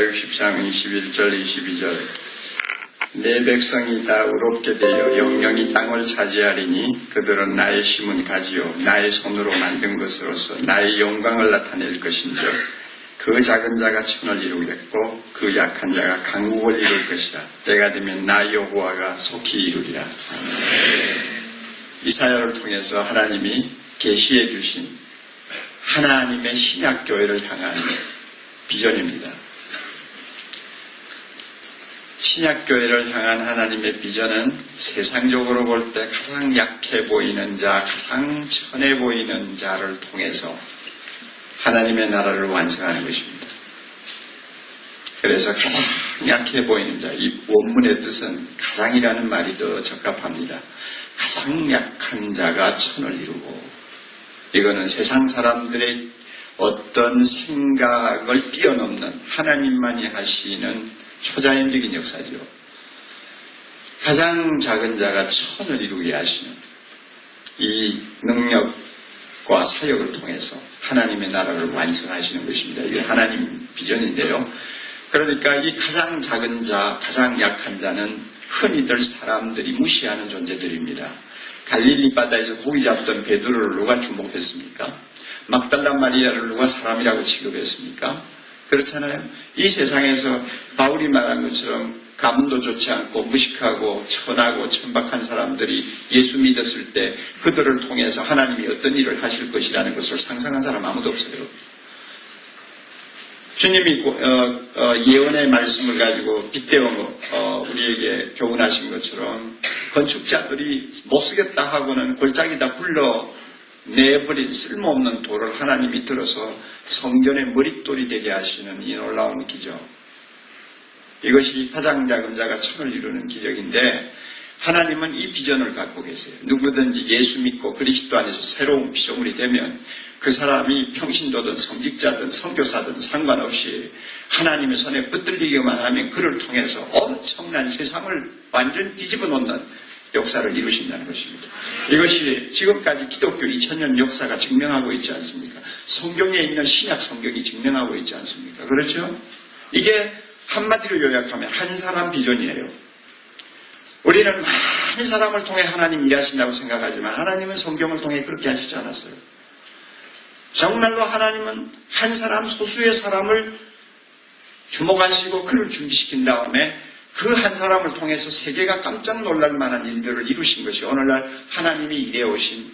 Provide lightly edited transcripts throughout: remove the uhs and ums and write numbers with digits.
163장 21절 22절 내 백성이 다 의롭게 되어 영영이 땅을 차지하리니 그들은 나의 심은 가지요 나의 손으로 만든 것으로서 나의 영광을 나타낼 것인즉 그 작은 자가 천을 이루겠고 그 약한 자가 강국을 이룰 것이라. 때가 되면 나 여호와가 속히 이루리라. 이사야를 통해서 하나님이 계시해 주신 하나님의 신약교회를 향한 비전입니다. 신약교회를 향한 하나님의 비전은 세상적으로 볼 때 가장 약해 보이는 자, 가장 천해 보이는 자를 통해서 하나님의 나라를 완성하는 것입니다. 그래서 가장 약해 보이는 자, 이 원문의 뜻은 가장이라는 말이 더 적합합니다. 가장 약한 자가 천을 이루고, 이거는 세상 사람들의 어떤 생각을 뛰어넘는 하나님만이 하시는 초자연적인 역사죠. 가장 작은 자가 천을 이루게 하시는 이 능력과 사역을 통해서 하나님의 나라를 완성하시는 것입니다. 이게 하나님 비전인데요. 그러니까 이 가장 작은 자, 가장 약한 자는 흔히들 사람들이 무시하는 존재들입니다. 갈릴리 바다에서 고기 잡던 베드로를 누가 주목했습니까? 막달라 마리아를 누가 사람이라고 취급했습니까? 그렇잖아요. 이 세상에서 바울이 말한 것처럼 가문도 좋지 않고 무식하고 천하고 천박한 사람들이 예수 믿었을 때 그들을 통해서 하나님이 어떤 일을 하실 것이라는 것을 상상한 사람 아무도 없어요. 주님이 예언의 말씀을 가지고 빗대어 우리에게 교훈하신 것처럼 건축자들이 못 쓰겠다 하고는 골짜기다 굴러 내버린 쓸모없는 돌을 하나님이 들어서 성전의 머릿돌이 되게 하시는 이 놀라운 기적. 이것이 가장 작은 자가 천을 이루는 기적인데, 하나님은 이 비전을 갖고 계세요. 누구든지 예수 믿고 그리스도 안에서 새로운 피조물이 되면 그 사람이 평신도든 성직자든 선교사든 상관없이 하나님의 손에 붙들리기만 하면 그를 통해서 엄청난 세상을 완전히 뒤집어 놓는 역사를 이루신다는 것입니다. 이것이 지금까지 기독교 2000년 역사가 증명하고 있지 않습니까? 성경에 있는 신약 성경이 증명하고 있지 않습니까? 그렇죠? 이게 한마디로 요약하면 한 사람 비전이에요. 우리는 많은 사람을 통해 하나님 일하신다고 생각하지만 하나님은 성경을 통해 그렇게 하시지 않았어요. 정말로 하나님은 한 사람, 소수의 사람을 주목하시고 그를 준비시킨 다음에 그 한 사람을 통해서 세계가 깜짝 놀랄 만한 일들을 이루신 것이 오늘날 하나님이 일해오신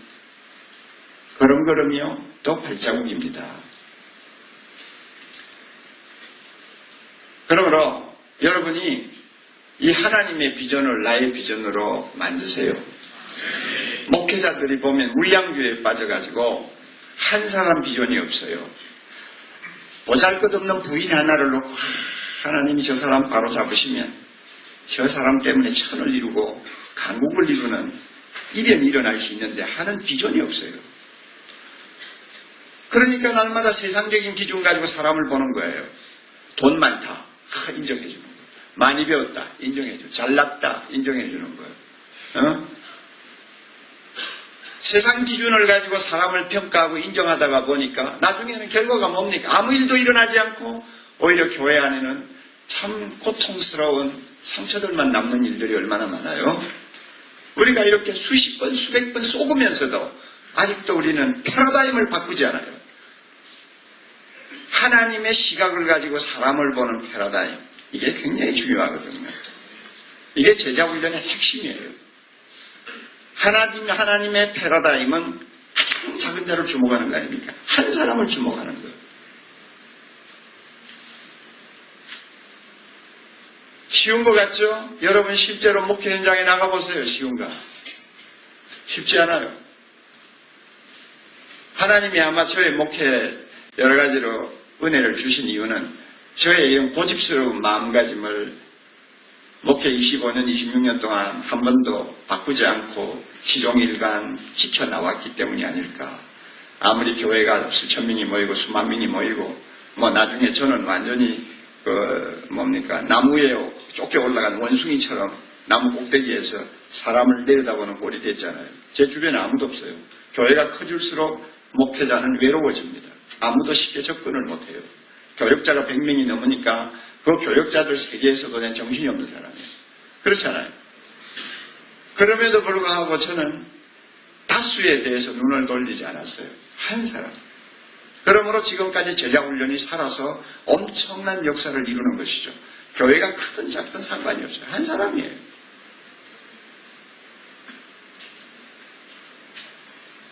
걸음걸음이요 또 발자국입니다. 그러므로 여러분이 이 하나님의 비전을 나의 비전으로 만드세요. 목회자들이 보면 물량주의에 빠져가지고 한 사람 비전이 없어요. 보잘것없는 부인 하나를 놓고 하나님이 저 사람 바로 잡으시면 저 사람 때문에 천을 이루고 강국을 이루는 이변이 일어날 수 있는데 하는 비전이 없어요. 그러니까 날마다 세상적인 기준 가지고 사람을 보는 거예요. 돈 많다. 인정해 주는 거예요. 많이 배웠다. 인정해 줘. 잘났다. 인정해 주는 거예요. 세상 기준을 가지고 사람을 평가하고 인정하다가 보니까 나중에는 결과가 뭡니까? 아무 일도 일어나지 않고 오히려 교회 안에는 참 고통스러운 상처들만 남는 일들이 얼마나 많아요. 우리가 이렇게 수십 번, 수백 번 쏘으면서도 아직도 우리는 패러다임을 바꾸지 않아요. 하나님의 시각을 가지고 사람을 보는 패러다임, 이게 굉장히 중요하거든요. 이게 제자훈련의 핵심이에요. 하나님의 패러다임은 가장 작은 자를 주목하는 거 아닙니까? 한 사람을 주목하는 거예요. 쉬운 것 같죠? 여러분 실제로 목회 현장에 나가보세요. 쉬운가? 쉽지 않아요. 하나님이 아마 저의 목회 여러 가지로 은혜를 주신 이유는 저의 이런 고집스러운 마음가짐을 목회 25년, 26년 동안 한 번도 바꾸지 않고 시종일관 지켜나왔기 때문이 아닐까. 아무리 교회가 수천 명이 모이고 수만 명이 모이고 나중에 저는 완전히 나무에 쫓겨 올라간 원숭이처럼 나무 꼭대기에서 사람을 내려다보는 꼴이 됐잖아요. 제 주변에 아무도 없어요. 교회가 커질수록 목회자는 외로워집니다. 아무도 쉽게 접근을 못해요. 교역자가 100명이 넘으니까 그 교역자들 세계에서도 그냥 정신이 없는 사람이에요. 그렇잖아요. 그럼에도 불구하고 저는 다수에 대해서 눈을 돌리지 않았어요. 한 사람. 그러므로 지금까지 제자훈련이 살아서 엄청난 역사를 이루는 것이죠. 교회가 크든 작든 상관이 없어요. 한 사람이에요.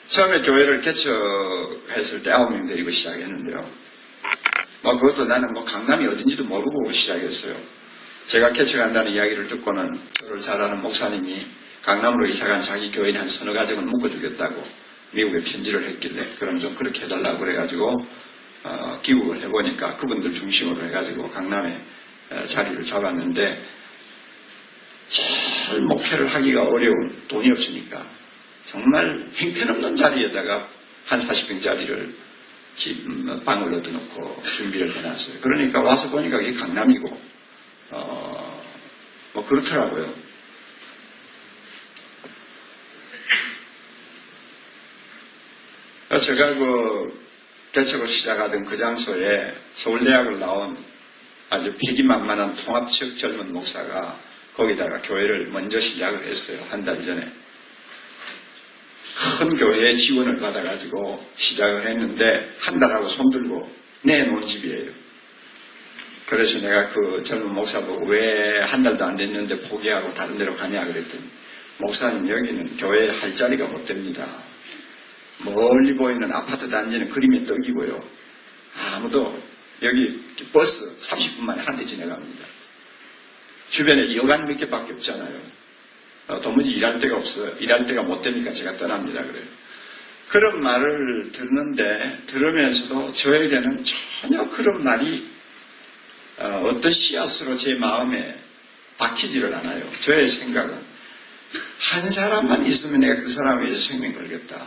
처음에 교회를 개척했을 때 9명 데리고 시작했는데요. 그것도 나는 강남이 어딘지도 모르고 시작했어요. 제가 개척한다는 이야기를 듣고는 저를 잘 아는 목사님이 강남으로 이사간 자기 교인 한 서너 가정을 묶어주겠다고 미국에 편지를 했길래 그럼 좀 그렇게 해달라고 그래가지고 기국을 해보니까 그분들 중심으로 해가지고 강남에 자리를 잡았는데 제일 목회를 하기가 어려운 돈이 없으니까 정말 형편없는 자리에다가 한 40평짜리를 방을 얻어놓고 준비를 해놨어요. 그러니까 와서 보니까 이게 강남이고 그렇더라고요. 제가 개척을 시작하던 그 장소에 서울대학을 나온 아주 패기만만한 통합적 젊은 목사가 거기다가 교회를 먼저 시작을 했어요. 한 달 전에. 큰 교회의 지원을 받아가지고 시작을 했는데 한 달하고 손들고 내놓은 집이에요. 그래서 내가 그 젊은 목사 보고 왜 한 달도 안 됐는데 포기하고 다른 데로 가냐 그랬더니 목사님 여기는 교회에 할 자리가 못 됩니다. 멀리 보이는 아파트 단지는 그림의 떡이고요. 아무도 여기 버스 30분 만에 한 대 지나갑니다. 주변에 여관 몇 개밖에 없잖아요. 도무지 일할 데가 없어요. 일할 데가 못 되니까 제가 떠납니다. 그래요. 그런 말을 들으면서도 저에게는 전혀 그런 말이 어떤 씨앗으로 제 마음에 박히지를 않아요. 저의 생각은 한 사람만 있으면 내가 그 사람에 위해서 생명 걸겠다.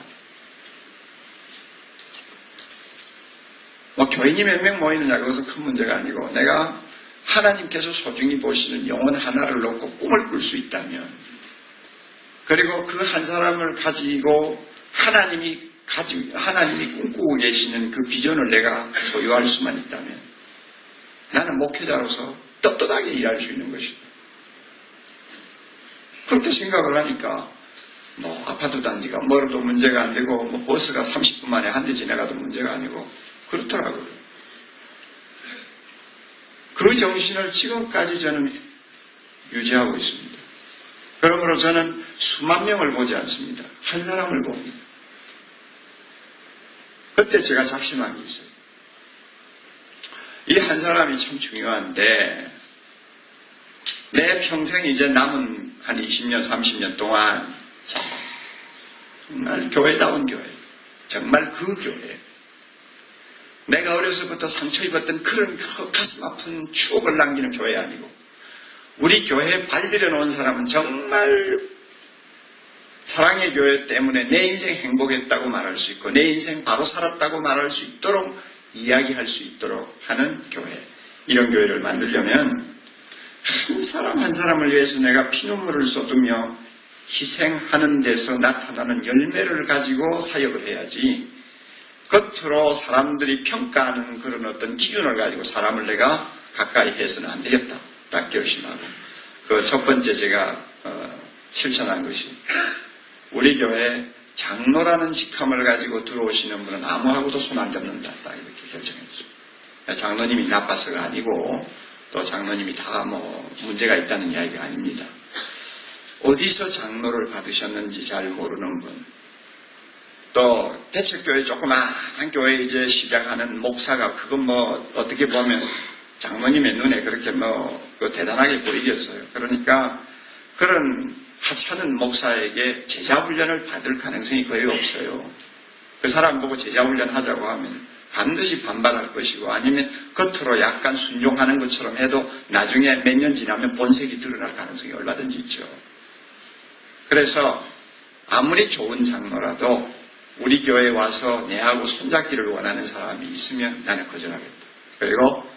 교인이 몇 명 모이느냐 그것은 큰 문제가 아니고 내가 하나님께서 소중히 보시는 영혼 하나를 놓고 꿈을 꿀 수 있다면 그리고 그 한 사람을 가지고 하나님이 꿈꾸고 계시는 그 비전을 내가 소유할 수만 있다면 나는 목회자로서 떳떳하게 일할 수 있는 것이다. 그렇게 생각을 하니까 아파트 단지가 멀어도 문제가 안 되고 버스가 30분 만에 한 대 지나가도 문제가 아니고 그렇더라고요. 그 정신을 지금까지 저는 유지하고 있습니다. 그러므로 저는 수만 명을 보지 않습니다. 한 사람을 봅니다. 그때 제가 작심한 게 있어요. 이 한 사람이 참 중요한데 내 평생 이제 남은 한 20년, 30년 동안 정말 교회다운 교회, 정말 그 교회, 내가 어려서부터 상처 입었던 그런 가슴 아픈 추억을 남기는 교회 아니고 우리 교회에 발들여 놓은 사람은 정말 사랑의 교회 때문에 내 인생 행복했다고 말할 수 있고 내 인생 바로 살았다고 말할 수 있도록 이야기할 수 있도록 하는 교회, 이런 교회를 만들려면 한 사람 한 사람을 위해서 내가 피눈물을 쏟으며 희생하는 데서 나타나는 열매를 가지고 사역을 해야지 겉으로 사람들이 평가하는 그런 어떤 기준을 가지고 사람을 내가 가까이 해서는 안 되겠다. 딱 결심하고 그 첫 번째 제가 실천한 것이 우리 교회 장로라는 직함을 가지고 들어오시는 분은 아무하고도 손 안 잡는다. 딱 이렇게 결정했죠. 장로님이 나빠서가 아니고 또 장로님이 다 문제가 있다는 이야기가 아닙니다. 어디서 장로를 받으셨는지 잘 모르는 분, 또 대책교회 조그마한 교회 이제 시작하는 목사가 그건 어떻게 보면 장로님의 눈에 그렇게 대단하게 보이겠어요. 그러니까 그런 하찮은 목사에게 제자훈련을 받을 가능성이 거의 없어요. 그 사람 보고 제자훈련 하자고 하면 반드시 반발할 것이고 아니면 겉으로 약간 순종하는 것처럼 해도 나중에 몇 년 지나면 본색이 드러날 가능성이 얼마든지 있죠. 그래서 아무리 좋은 장로라도 우리 교회에 와서 내하고 손잡기를 원하는 사람이 있으면 나는 거절하겠다. 그리고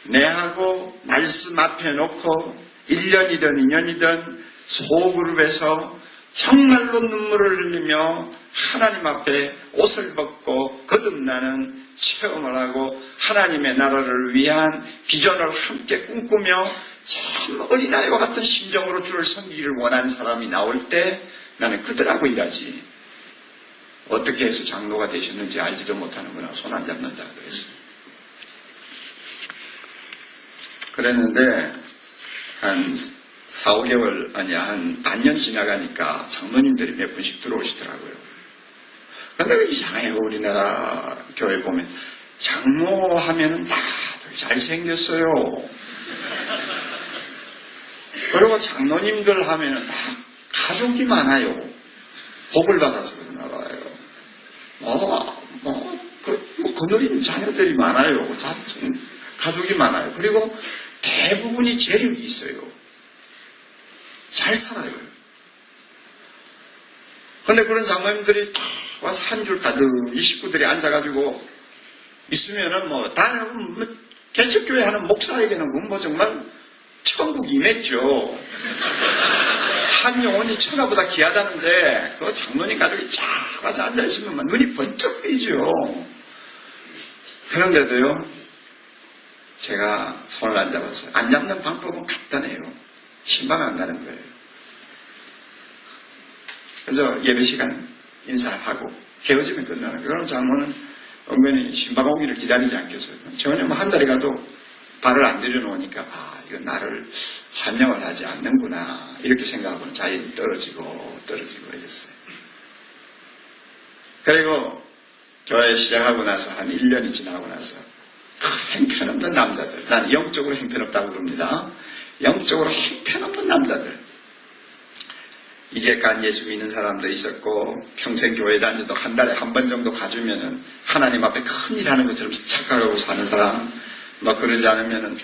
내하고 말씀 앞에 놓고 1년이든 2년이든 소그룹에서 정말로 눈물을 흘리며 하나님 앞에 옷을 벗고 거듭나는 체험을 하고 하나님의 나라를 위한 비전을 함께 꿈꾸며 참 어린아이와 같은 심정으로 주를 섬기기를 원하는 사람이 나올 때 나는 그들하고 일하지. 어떻게 해서 장로가 되셨는지 알지도 못하는구나. 손 안 잡는다 그랬어요. 그랬는데 한 4, 5개월 아니 한 반년 지나가니까 장로님들이 몇 분씩 들어오시더라고요. 근데 이상해요. 우리나라 교회 보면 장로 하면은 다들 잘생겼어요. 그리고 장로님들 하면은 다 가족이 많아요. 복을 받아서 그러나 봐요. 거느린 자녀들이 많아요. 가족이 많아요. 그리고 대부분이 재력이 있어요. 잘 살아요. 그런데 그런 장로님들이 다 와서 한 줄 가득 이 식구들이 앉아가지고 있으면은 개척교회 하는 목사에게는 정말 천국이 임했죠. 한 영혼이 천하보다 귀하다는데 그 장로님 가족이 쫙 와서 앉아있으면 눈이 번쩍 뜨이죠. 그런데도요, 제가 손을 안 잡았어요. 안 잡는 방법은 간단해요. 신방 안 가는 거예요. 그래서 예배 시간 인사하고 헤어지면 끝나는 거예요. 그럼 장로는 은근히 신방 오기를 기다리지 않겠어요. 전혀 한 달에 가도 발을 안 들여놓으니까 이건 나를 환영을 하지 않는구나 이렇게 생각하고는 자연히 떨어지고 이랬어요. 그리고 교회 시작하고 나서 한 1년이 지나고 나서 행편없는 남자들, 난 영적으로 행편없다고 부릅니다. 영적으로 행편없는 남자들. 이제까지 예수 믿는 사람도 있었고 평생 교회 다녀도 한 달에 한 번 정도 가주면은 하나님 앞에 큰일 하는 것처럼 착각하고 사는 사람, 그러지 않으면은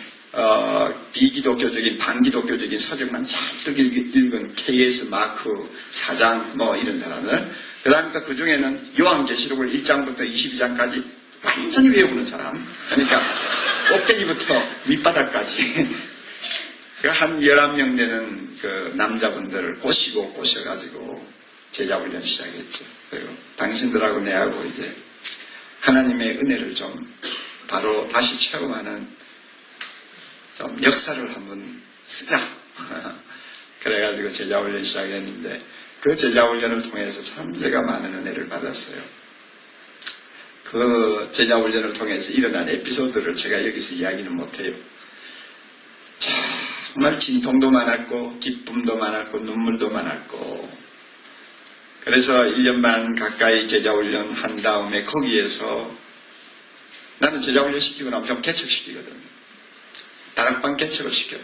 비기독교적인 반기독교적인 서적만 잔뜩 읽은 KS 마크 사장 이런 사람들. 그 다음에 또 그 중에는 요한계시록을 1장부터 22장까지 완전히 외우는 사람. 그러니까 꼭대기부터 밑바닥까지 한 11명 되는 그 남자분들을 꼬셔가지고 제자훈련 시작했죠. 그리고 당신들하고 내하고 이제 하나님의 은혜를 좀 바로 다시 체험하는 좀 역사를 한번 쓰자. 그래가지고 제자훈련 시작했는데 그 제자훈련을 통해서 참 제가 많은 은혜를 받았어요. 그 제자훈련을 통해서 일어난 에피소드를 제가 여기서 이야기는 못해요. 정말 진통도 많았고 기쁨도 많았고 눈물도 많았고 그래서 1년 반 가까이 제자훈련 한 다음에 거기에서 나는 제자훈련 시키고 나면 좀 개척시키거든요. 다락방 개척을 시켜요.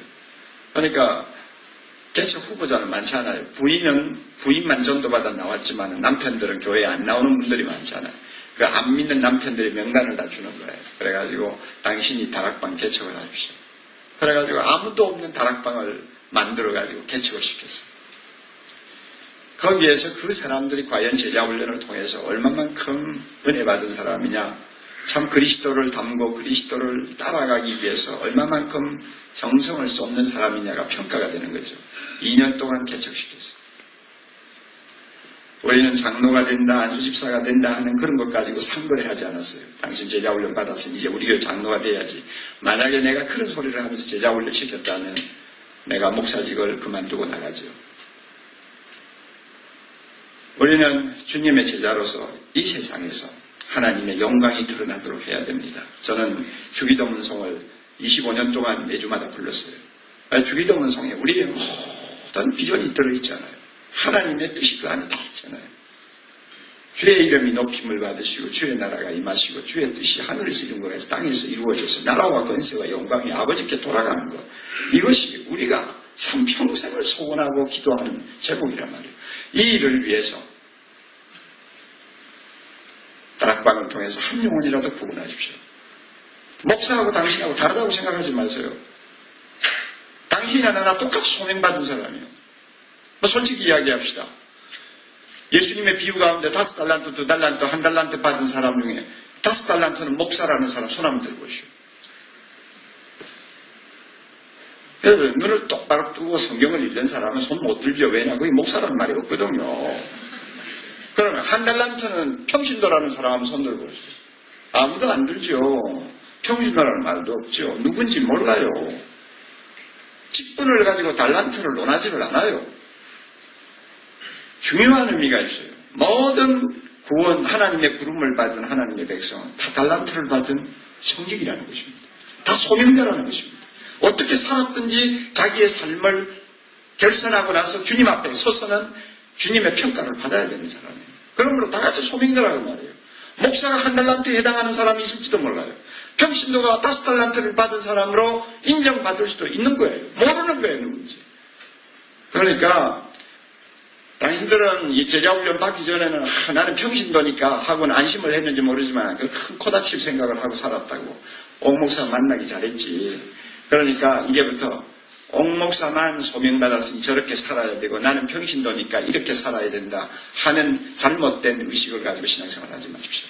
그러니까 개척 후보자는 많지 않아요. 부인만 전도받아 나왔지만 남편들은 교회에 안 나오는 분들이 많잖아요. 그 안 믿는 남편들의 명단을 다 주는 거예요. 그래가지고 당신이 다락방 개척을 하십시오. 그래가지고 아무도 없는 다락방을 만들어가지고 개척을 시켰어요. 거기에서 그 사람들이 과연 제자훈련을 통해서 얼마만큼 은혜 받은 사람이냐, 참 그리스도를 닮고 그리스도를 따라가기 위해서 얼마만큼 정성을 쏟는 사람이냐가 평가가 되는 거죠. 2년 동안 개척시켰어요. 우리는 장로가 된다, 안수집사가 된다 하는 그런 것 가지고 상거래하지 않았어요. 당신 제자훈련 받았으니 이제 우리 교회 장로가 돼야지. 만약에 내가 그런 소리를 하면서 제자훈련 시켰다면 내가 목사직을 그만두고 나가죠. 우리는 주님의 제자로서 이 세상에서 하나님의 영광이 드러나도록 해야 됩니다. 저는 주기도문송을 25년 동안 매주마다 불렀어요. 주기도문송에 우리의 모든 비전이 들어있잖아요. 하나님의 뜻이 그 안에 다 있잖아요. 주의 이름이 높임을 받으시고 주의 나라가 임하시고 주의 뜻이 하늘에서 이룬 것에서 땅에서 이루어져서 나라와 권세와 영광이 아버지께 돌아가는 것. 이것이 우리가 참 평생을 소원하고 기도하는 제목이란 말이에요. 이 일을 위해서 다락방을 통해서 한 영혼이라도 구원하십시오. 목사하고 당신하고 다르다고 생각하지 마세요. 당신이나 나나 똑같이 소명받은 사람이에요. 솔직히 이야기합시다. 예수님의 비유 가운데 5달란트, 2달란트, 1달란트 받은 사람 중에 5달란트는 목사라는 사람 손 한번 들어보시오. 그래서 눈을 똑바로 뜨고 성경을 읽는 사람은 손 못 들죠. 왜냐? 거기 목사라는 말이 없거든요. 그러면 한 달란트는 평신도라는 사람 손 들고 있어요. 아무도 안 들죠. 평신도라는 말도 없죠. 누군지 몰라요. 직분을 가지고 달란트를 논하지를 않아요. 중요한 의미가 있어요. 모든 구원, 하나님의 부름을 받은 하나님의 백성은 다 달란트를 받은 성직이라는 것입니다. 다 소명자라는 것입니다. 어떻게 살았든지 자기의 삶을 결선하고 나서 주님 앞에 서서는 주님의 평가를 받아야 되는 사람이에요. 그러므로 다 같이 소명자라고 말해요. 목사가 한 달란트에 해당하는 사람이 있을지도 몰라요. 평신도가 5달란트를 받은 사람으로 인정받을 수도 있는 거예요. 모르는 거예요, 누군지. 그러니까 당신들은 이 제자훈련 받기 전에는 나는 평신도니까 하고는 안심을 했는지 모르지만 그 큰 코 다칠 생각을 하고 살았다고. 옥 목사 만나기 잘했지. 그러니까 이제부터 옥 목사만 소명받았으니 저렇게 살아야 되고 나는 평신도니까 이렇게 살아야 된다 하는 잘못된 의식을 가지고 신앙생활 하지 마십시오.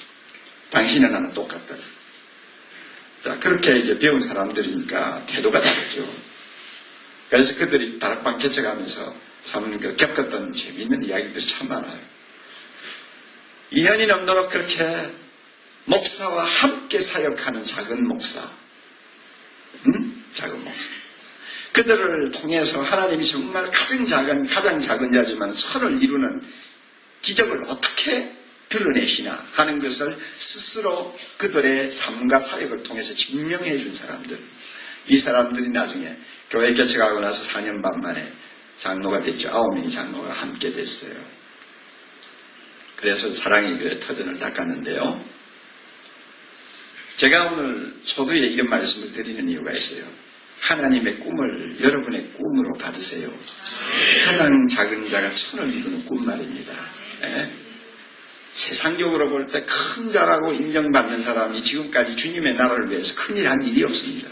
당신은 나는 똑같다. 자, 그렇게 이제 배운 사람들이니까 태도가 다르죠. 그래서 그들이 다락방 개척하면서 참 겪었던 재미있는 이야기들이 참 많아요. 2년이 넘도록 그렇게 목사와 함께 사역하는 작은 목사. 작은 목사. 그들을 통해서 하나님이 정말 가장 작은 자지만 천을 이루는 기적을 어떻게 드러내시나 하는 것을 스스로 그들의 삶과 사역을 통해서 증명해 준 사람들. 이 사람들이 나중에 교회 개척하고 나서 4년 반 만에 장로가 됐죠. 9명이 장로가 함께 됐어요. 그래서 사랑의 교회 터전을 닦았는데요. 제가 오늘 초두에 이런 말씀을 드리는 이유가 있어요. 하나님의 꿈을 여러분의 꿈으로 받으세요. 가장 작은 자가 천을 이루는 꿈 말입니다. 네? 세상적으로 볼 때 큰 자라고 인정받는 사람이 지금까지 주님의 나라를 위해서 큰일 한 일이 없습니다.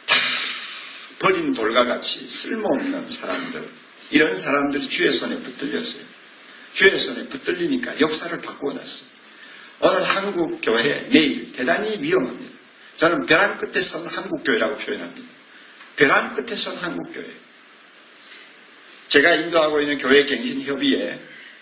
다 버린 돌과 같이 쓸모없는 사람들, 이런 사람들이 주의 손에 붙들렸어요. 주의 손에 붙들리니까 역사를 바꾸어 놨어요. 오늘 한국 교회 내일 대단히 위험합니다. 저는 벼랑 끝에 선 한국교회라고 표현합니다. 벼랑 끝에 선 한국교회. 제가 인도하고 있는 교회 갱신협의회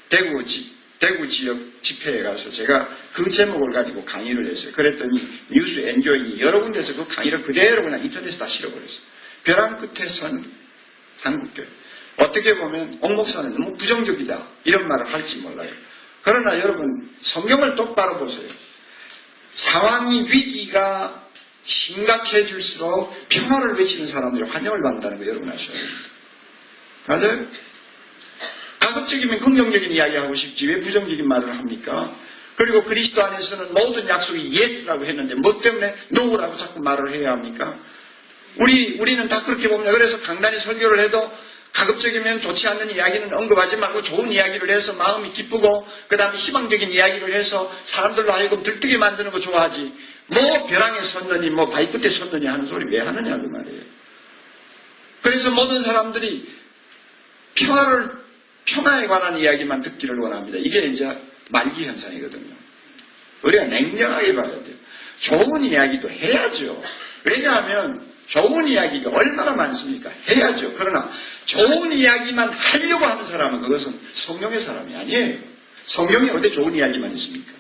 대구 지역 집회에 가서 제가 그 제목을 가지고 강의를 했어요. 그랬더니 뉴스 엔조인이 여러 군데서 그 강의를 그대로 그냥 인터넷에 다 실어버렸어요. 벼랑 끝에 선 한국교회. 어떻게 보면 옥 목사는 너무 부정적이다 이런 말을 할지 몰라요. 그러나 여러분 성경을 똑바로 보세요. 상황이 위기가 심각해질수록 평화를 외치는 사람들이 환영을 받는다는 거 여러분 아셔야 됩니다. 맞아요? 가급적이면 긍정적인 이야기하고 싶지 왜 부정적인 말을 합니까? 그리고 그리스도 안에서는 모든 약속이 예스라고 했는데 뭐 때문에 노라고 자꾸 말을 해야 합니까? 우리는 다 그렇게 봅니다. 그래서 강단이 설교를 해도 가급적이면 좋지 않는 이야기는 언급하지 말고 좋은 이야기를 해서 마음이 기쁘고 그 다음에 희망적인 이야기를 해서 사람들로 하여금 들뜨게 만드는 거 좋아하지. 뭐 벼랑에 섰느니 뭐 바위 끝에 섰느니 하는 소리 왜 하느냐 그 말이에요. 그래서 모든 사람들이 평화에 관한 이야기만 듣기를 원합니다. 이게 이제 말기 현상이거든요. 우리가 냉정하게 봐야 돼요. 좋은 이야기도 해야죠. 왜냐하면 좋은 이야기가 얼마나 많습니까? 해야죠. 그러나 좋은 이야기만 하려고 하는 사람은 그것은 성령의 사람이 아니에요. 성경에 어디 좋은 이야기만 있습니까?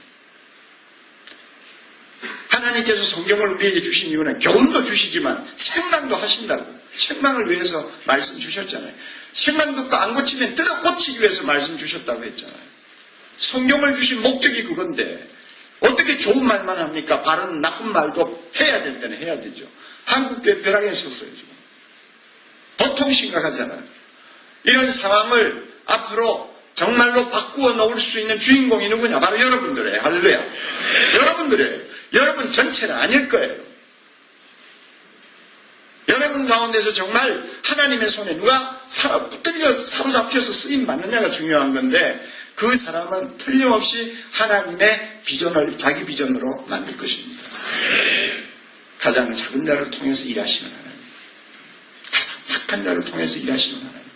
하나님께서 성경을 우리에게 주신 이유는 교훈도 주시지만 책망도 하신다고. 책망을 위해서 말씀 주셨잖아요. 책망 듣고 안 고치면 뜯어 고치기 위해서 말씀 주셨다고 했잖아요. 성경을 주신 목적이 그건데 어떻게 좋은 말만 합니까? 바른 나쁜 말도 해야 될 때는 해야 되죠. 한국교회 벼랑에 섰어요. 지금. 보통 심각하잖아요. 이런 상황을 앞으로 정말로 바꾸어 놓을 수 있는 주인공이 누구냐? 바로 여러분들이에요. 할렐루야. 여러분들이에요. 여러분 전체는 아닐 거예요. 여러분 가운데서 정말 하나님의 손에 누가 사로잡혀서 쓰임 받느냐가 중요한 건데 그 사람은 틀림없이 하나님의 비전을 자기 비전으로 만들 것입니다. 가장 작은 자를 통해서 일하시는 하나님, 가장 약한 자를 통해서 일하시는 하나님.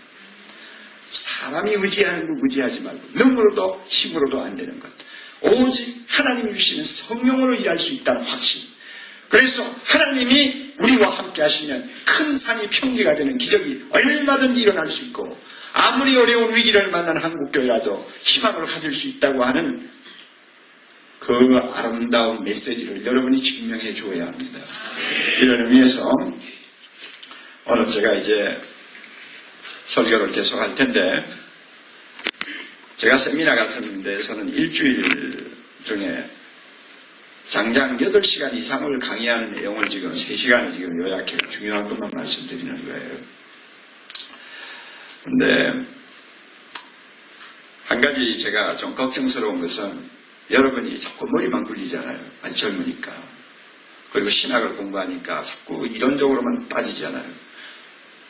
사람이 의지하는 거 의지하지 말고 능으로도 힘으로도 안 되는 것. 오직 하나님이 주시는 성령으로 일할 수 있다는 확신. 그래서 하나님이 우리와 함께 하시면 큰 산이 평지가 되는 기적이 얼마든지 일어날 수 있고 아무리 어려운 위기를 만난 한국교회라도 희망을 가질 수 있다고 하는 그 아름다운 메시지를 여러분이 증명해 주어야 합니다. 이런 의미에서 오늘 제가 이제 설교를 계속 할 텐데 제가 세미나 같은 데서는 일주일 중에 장장 8시간 이상을 강의하는 내용을 지금 3시간을 지금 요약해 중요한 것만 말씀드리는 거예요. 근데 한 가지 제가 좀 걱정스러운 것은 여러분이 자꾸 머리만 굴리잖아요. 아직 젊으니까. 그리고 신학을 공부하니까 자꾸 이론적으로만 따지잖아요.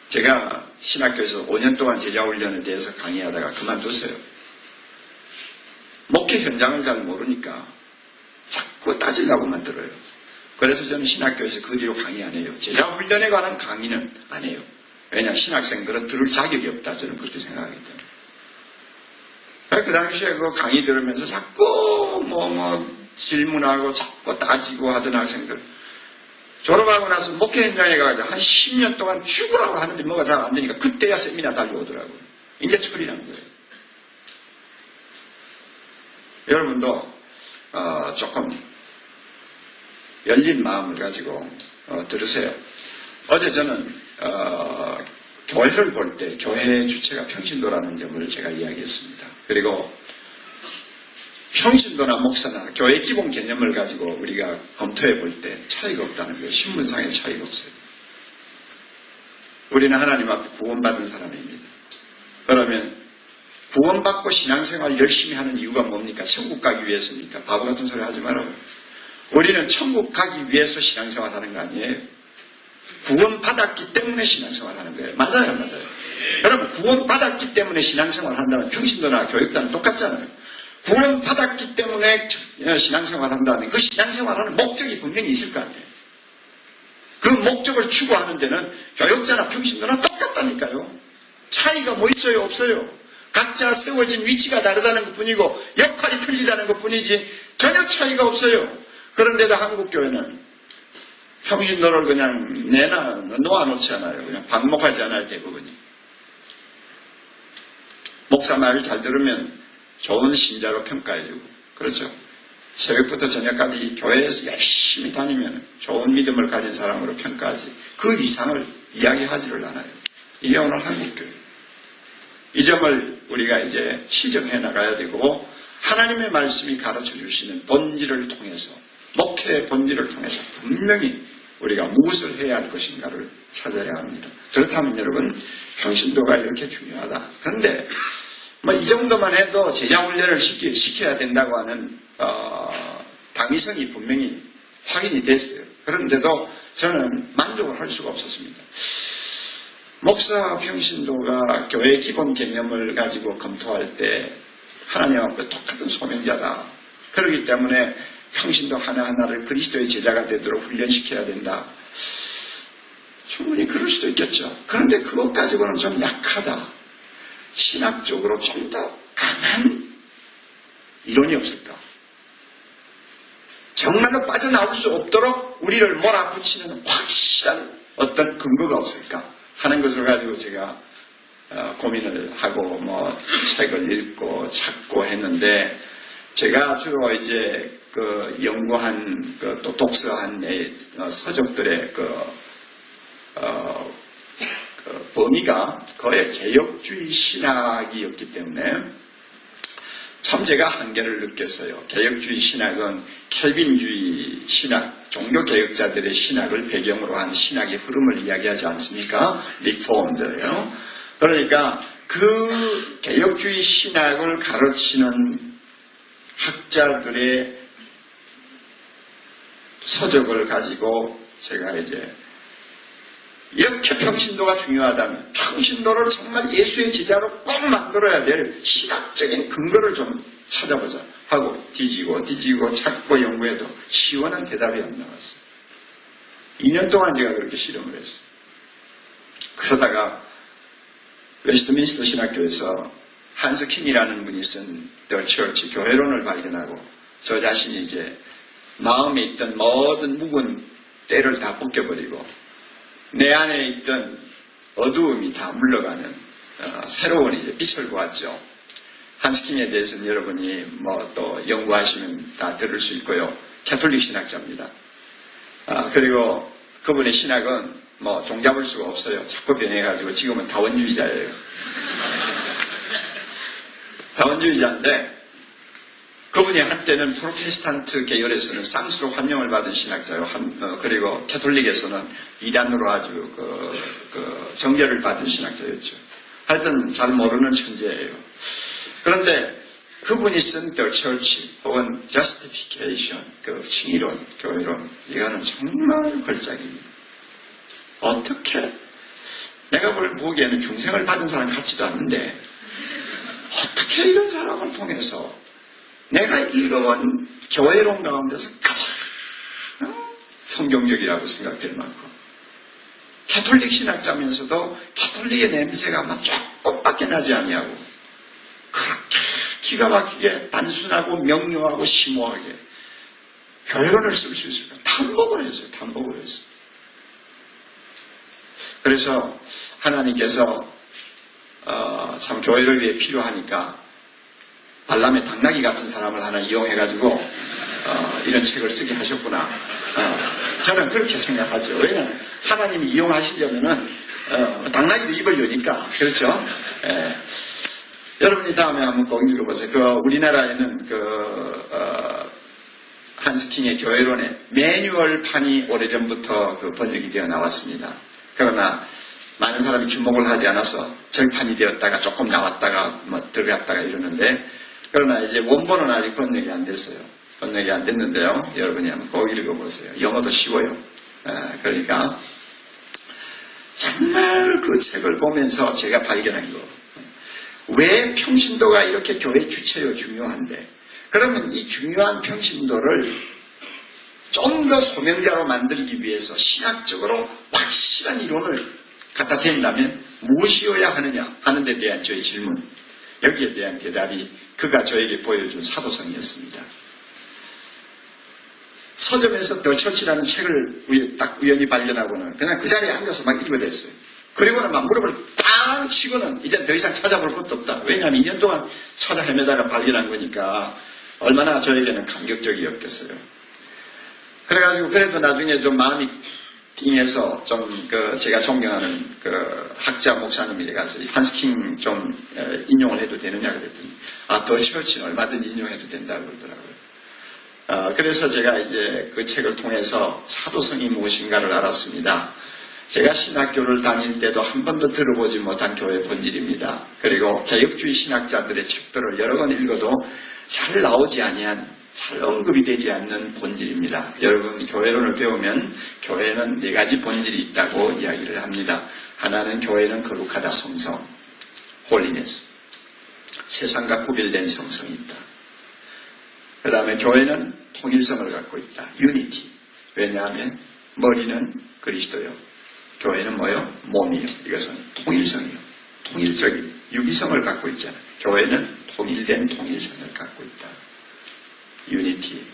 제가 신학교에서 5년 동안 제자훈련에 대해서 강의하다가 그만뒀어요. 목회 현장을 잘 모르니까 자꾸 따지려고만 들어요. 그래서 저는 신학교에서 그 뒤로 강의 안 해요. 제자훈련에 관한 강의는 안 해요. 왜냐 신학생들은 들을 자격이 없다. 저는 그렇게 생각하기 때문에. 그 당시에 그 강의 들으면서 자꾸 질문하고 자꾸 따지고 하던 학생들 졸업하고 나서 목회 현장에 가가지고 한 10년 동안 죽으라고 하는데 뭐가 잘 안 되니까 그때야 세미나 달려오더라고요. 이제 철이 난 거예요. 여러분도 조금 열린 마음을 가지고 들으세요. 어제 저는 교회를 볼 때 교회의 주체가 평신도라는 점을 제가 이야기했습니다. 그리고 평신도나 목사나 교회 기본 개념을 가지고 우리가 검토해 볼 때 차이가 없다는 거예요. 신분상의 차이가 없어요. 우리는 하나님 앞에 구원받은 사람입니다. 그러면 구원받고 신앙생활 열심히 하는 이유가 뭡니까? 천국 가기 위해서입니까? 바보 같은 소리 하지 말아요. 우리는 천국 가기 위해서 신앙생활 하는 거 아니에요? 구원받았기 때문에 신앙생활 하는 거예요. 맞아요, 맞아요. 여러분, 구원받았기 때문에 신앙생활 한다면 평신도나 교육단은 똑같잖아요. 구원받았기 때문에 신앙생활 한다면 그 신앙생활 하는 목적이 분명히 있을 거 아니에요. 그 목적을 추구하는 데는 교육자나 평신도나 똑같다니까요. 차이가 뭐 있어요? 없어요. 각자 세워진 위치가 다르다는 것 뿐이고 역할이 틀리다는 것 뿐이지 전혀 차이가 없어요. 그런데도 한국교회는 평신도를 그냥 놓아놓지 않아요. 그냥 방목하지 않아요. 대부분이. 목사 말을 잘 들으면 좋은 신자로 평가해주고 그렇죠. 새벽부터 저녁까지 교회에서 열심히 다니면 좋은 믿음을 가진 사람으로 평가하지 그 이상을 이야기하지를 않아요. 이게 오늘 한국교회. 이 점을 우리가 이제 시정해 나가야 되고 하나님의 말씀이 가르쳐 주시는 본질을 통해서 목회의 본질을 통해서 분명히 우리가 무엇을 해야 할 것인가를 찾아야 합니다. 그렇다면 여러분 평신도가 이렇게 중요하다. 그런데 이 정도만 해도 제자훈련을 시켜야 된다고 하는 당위성이 분명히 확인이 됐어요. 그런데도 저는 만족을 할 수가 없었습니다. 목사 평신도가 교회의 기본 개념을 가지고 검토할 때 하나님 앞에 똑같은 소명자다. 그렇기 때문에 평신도 하나하나를 그리스도의 제자가 되도록 훈련시켜야 된다. 충분히 그럴 수도 있겠죠. 그런데 그것 가지고는 좀 약하다. 신학적으로 좀 더 강한 이론이 없을까? 정말로 빠져나올 수 없도록 우리를 몰아붙이는 확실한 어떤 근거가 없을까 하는 것을 가지고 제가 고민을 하고 책을 읽고 찾고 했는데 제가 주로 이제 그 연구한 또 독서한 서적들의 범위가 거의 개혁주의 신학이었기 때문에 참 제가 한계를 느꼈어요. 개혁주의 신학은 켈빈주의 신학, 종교개혁자들의 신학을 배경으로 한 신학의 흐름을 이야기하지 않습니까? 리폼드요. 그러니까 그 개혁주의 신학을 가르치는 학자들의 서적을 가지고 제가 이제 이렇게 평신도가 중요하다면 평신도를 정말 예수의 제자로 꼭 만들어야 될 신학적인 근거를 좀 찾아보자 하고 뒤지고 찾고 연구해도 시원한 대답이 안 나왔어요. 2년 동안 제가 그렇게 실험을 했어요. 그러다가 웨스트민스터 신학교에서 한스 킹이라는 분이 쓴 The Church 교회론을 발견하고 저 자신이 이제 마음에 있던 모든 묵은 때를 다 벗겨버리고 내 안에 있던 어두움이 다 물러가는 새로운 이제 빛을 보았죠. 한스킹에 대해서는 여러분이 뭐 또 연구하시면 다 들을 수 있고요. 캐톨릭 신학자입니다. 그리고 그분의 신학은 뭐 종잡을 수가 없어요. 자꾸 변해가지고 지금은 다원주의자예요. 다원주의자인데 그분이 한때는 프로테스탄트 계열에서는 쌍수로 환영을 받은 신학자요. 그리고 캐톨릭에서는 이단으로 아주 정결을 받은 신학자였죠. 하여튼 잘 모르는 천재예요. 그런데 그분이 쓴 The Church 혹은 Justification, 그 칭의론, 교회론, 이거는 정말 걸작입니다. 어떻게 내가 보기에는 중생을 받은 사람 같지도 않는데 어떻게 이런 사람을 통해서 내가 읽어본 교회론 가운데서 가장 성경적이라고 생각될 만큼 캐톨릭 신학자면서도 캐톨릭의 냄새가 아마 조금밖에 나지 아니하고 그렇게 기가 막히게 단순하고 명료하고 심오하게 교회론을 쓸 수 있을까? 탐복을 했어요. 탐복을 했어요. 그래서 하나님께서 참 교회를 위해 필요하니까 발람의 당나귀 같은 사람을 하나 이용해가지고 이런 책을 쓰게 하셨구나. 저는 그렇게 생각하죠. 왜냐하면 하나님이 이용하시려면은 당나귀도 입을 여니까. 그렇죠? 여러분이 다음에 한번 꼭 읽어보세요. 우리나라에는 한스킹의 교회론의 매뉴얼판이 오래전부터 번역이 되어 나왔습니다. 그러나 많은 사람이 주목을 하지 않아서 절판이 되었다가 조금 나왔다가 들어갔다가 이러는데 그러나 이제 원본은 아직 번역이 안 됐어요. 번역이 안 됐는데요. 여러분이 한번 꼭 읽어보세요. 영어도 쉬워요. 그러니까 정말 그 책을 보면서 제가 발견한 거. 왜 평신도가 이렇게 교회 주체요 중요한데 그러면 이 중요한 평신도를 좀 더 소명자로 만들기 위해서 신학적으로 확실한 이론을 갖다 댄다면 무엇이어야 하느냐 하는 데 대한 저의 질문 여기에 대한 대답이 그가 저에게 보여준 사도성이었습니다. 서점에서 더 처치라는 책을 딱 우연히 발견하고는 그냥 그 자리에 앉아서 막 읽어댔어요. 그리고는 막 무릎을 꽝 치고는 이제 더 이상 찾아볼 것도 없다. 왜냐하면 2년 동안 찾아 헤매다가 발견한 거니까 얼마나 저에게는 감격적이었겠어요. 그래가지고 그래도 나중에 좀 마음이 띵해서 좀 제가 존경하는 학자 목사님이 가서 한스킹 좀 인용을 해도 되느냐 그랬더니 더 처치는 얼마든지 인용해도 된다고 그러더라고요. 그래서 제가 이제 그 책을 통해서 사도성이 무엇인가를 알았습니다. 제가 신학교를 다닐 때도 한 번도 들어보지 못한 교회 본질입니다. 그리고 개혁주의 신학자들의 책들을 여러 권 읽어도 잘 나오지 아니한 잘 언급이 되지 않는 본질입니다. 여러분 교회론을 배우면 교회는 4가지 본질이 있다고 이야기를 합니다. 하나는 교회는 거룩하다 성성, 홀리네스. 세상과 구별된 성성이 있다. 그 다음에 교회는 통일성을 갖고 있다. 유니티. 왜냐하면 머리는 그리스도요. 교회는 뭐요? 몸이요. 이것은 통일성이요. 통일적인 유기성을 갖고 있잖아요. 교회는 통일된 통일성을 갖고 있다. 유니티.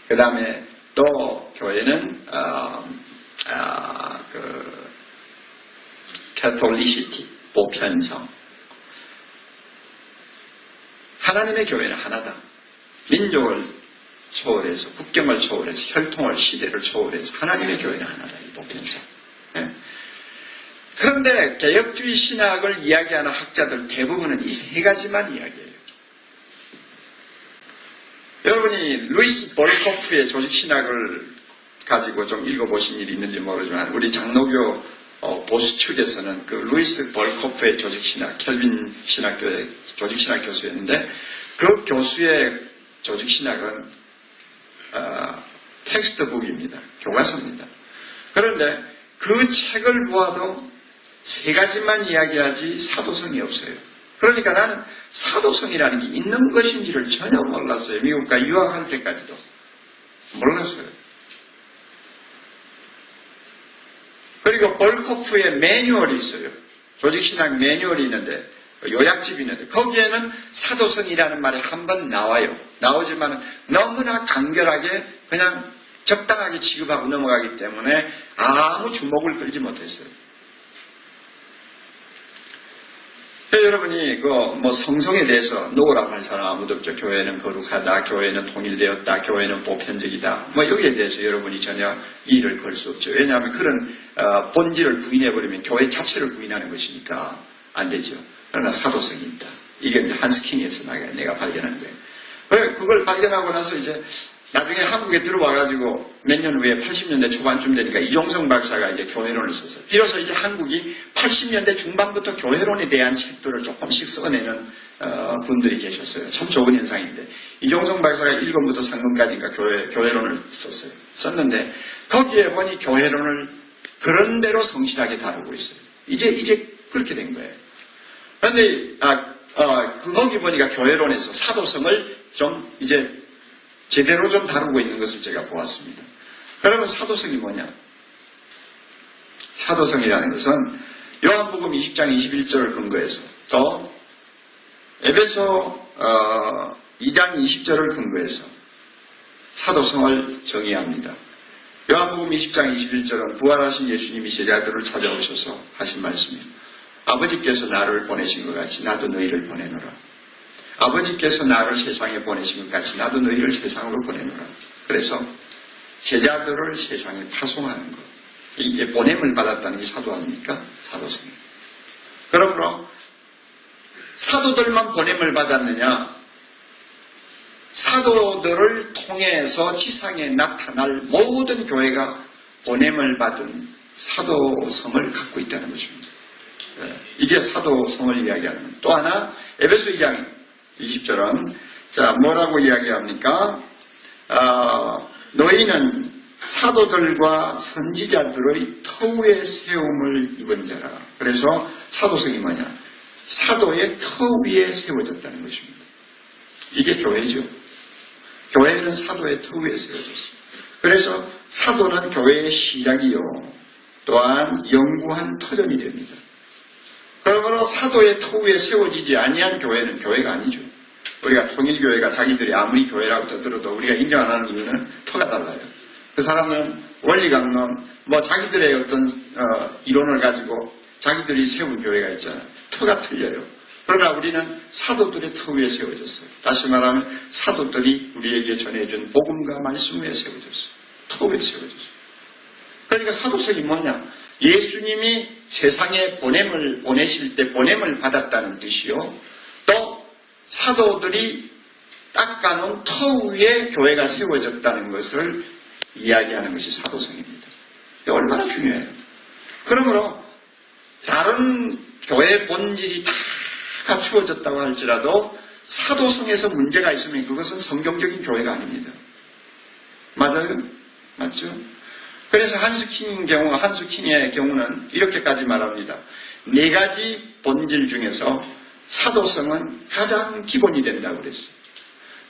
그 다음에 또 교회는 캐톨리시티, 보편성. 하나님의 교회는 하나다. 민족을 초월해서, 국경을 초월해서, 혈통을, 시대를 초월해서 하나님의 교회는 하나다. 이 보편성. 네? 그런데 개혁주의 신학을 이야기하는 학자들 대부분은 이 3가지만 이야기해요. 여러분이 루이스 벌코프의 조직신학을 가지고 좀 읽어보신 일이 있는지 모르지만 우리 장로교 보수 측에서는 그 루이스 벌코프의 조직신학, 켈빈 신학교의 조직신학 교수였는데 그 교수의 조직신학은 텍스트북입니다. 교과서입니다. 그런데 그 책을 보아도 3가지만 이야기하지 사도성이 없어요. 그러니까 나는 사도성이라는 게 있는 것인지를 전혀 몰랐어요. 미국과 유학할 때까지도 몰랐어요. 그리고 벌코프의 매뉴얼이 있어요. 조직신학 매뉴얼이 있는데 요약집이 있는데 거기에는 사도성이라는 말이 한 번 나와요. 나오지만 너무나 간결하게 그냥 적당하게 취급하고 넘어가기 때문에 아무 주목을 끌지 못했어요. 여러분이 성성에 대해서 노라고 할 사람 아무도 없죠. 교회는 거룩하다, 교회는 통일되었다, 교회는 보편적이다. 여기에 대해서 여러분이 전혀 이의를 걸 수 없죠. 왜냐하면 그런 본질을 부인해버리면 교회 자체를 부인하는 것이니까 안 되죠. 그러나 사도성이 있다. 이게 이제 한스킹에서 내가 발견한 거예요. 그걸 발견하고 나서 이제 나중에 한국에 들어와가지고 몇 년 후에 80년대 초반쯤 되니까 이종성 박사가 이제 교회론을 썼어요. 비로소 이제 한국이 80년대 중반부터 교회론에 대한 책들을 조금씩 써내는 분들이 계셨어요. 참 좋은 현상인데 이종성 박사가 1권부터 3권까지인가 교회론을 썼는데 거기에 보니 교회론을 그런대로 성실하게 다루고 있어요. 이제 그렇게 된 거예요. 그런데 거기 보니까 교회론에서 사도성을 좀 이제 제대로 좀 다루고 있는 것을 제가 보았습니다. 그러면 사도성이 뭐냐? 사도성이라는 것은 요한복음 20장 21절을 근거해서 또 에베소 2장 20절을 근거해서 사도성을 정의합니다. 요한복음 20장 21절은 부활하신 예수님이 제자들을 찾아오셔서 하신 말씀이에요. 아버지께서 나를 보내신 것 같이 나도 너희를 보내노라. 아버지께서 나를 세상에 보내신 것 같이 나도 너희를 세상으로 보내노라. 그래서 제자들을 세상에 파송하는 것. 이게 보냄을 받았다는 게 사도 아닙니까? 사도성이에요. 그러므로 사도들만 보냄을 받았느냐? 사도들을 통해서 지상에 나타날 모든 교회가 보냄을 받은 사도성을 갖고 있다는 것입니다. 이게 사도성을 이야기하는 겁니다. 또 하나 에베소 2장 20절은 뭐라고 이야기합니까? 너희는 사도들과 선지자들의 터위에 세움을 입은 자라. 그래서 사도성이 뭐냐? 사도의 터 위에 세워졌다는 것입니다. 이게 교회죠. 교회는 사도의 터 위에 세워졌습니다. 그래서 사도는 교회의 시작이요 또한 영구한 터전이 됩니다. 그러므로 사도의 터 위에 세워지지 아니한 교회는 교회가 아니죠. 우리가 통일교회가 자기들이 아무리 교회라고 떠들어도 우리가 인정 안 하는 이유는 터가 달라요. 그 사람은 원리강론, 자기들의 어떤 이론을 가지고 자기들이 세운 교회가 있잖아요. 터가 틀려요. 그러나 우리는 사도들의 터 위에 세워졌어요. 다시 말하면 사도들이 우리에게 전해준 복음과 말씀 위에 세워졌어요. 터 위에 세워졌어요. 그러니까 사도성이 뭐냐? 예수님이 세상에 보내실 때 보냄을 받았다는 뜻이요. 또 사도들이 닦아놓은 터 위에 교회가 세워졌다는 것을 이야기하는 것이 사도성입니다. 이게 얼마나 중요해요. 그러므로 다른 교회의 본질이 다 갖추어졌다고 할지라도 사도성에서 문제가 있으면 그것은 성경적인 교회가 아닙니다. 맞아요? 맞죠? 그래서 한스킹의 경우는 이렇게까지 말합니다. 4가지 본질 중에서 사도성은 가장 기본이 된다고 그랬어요.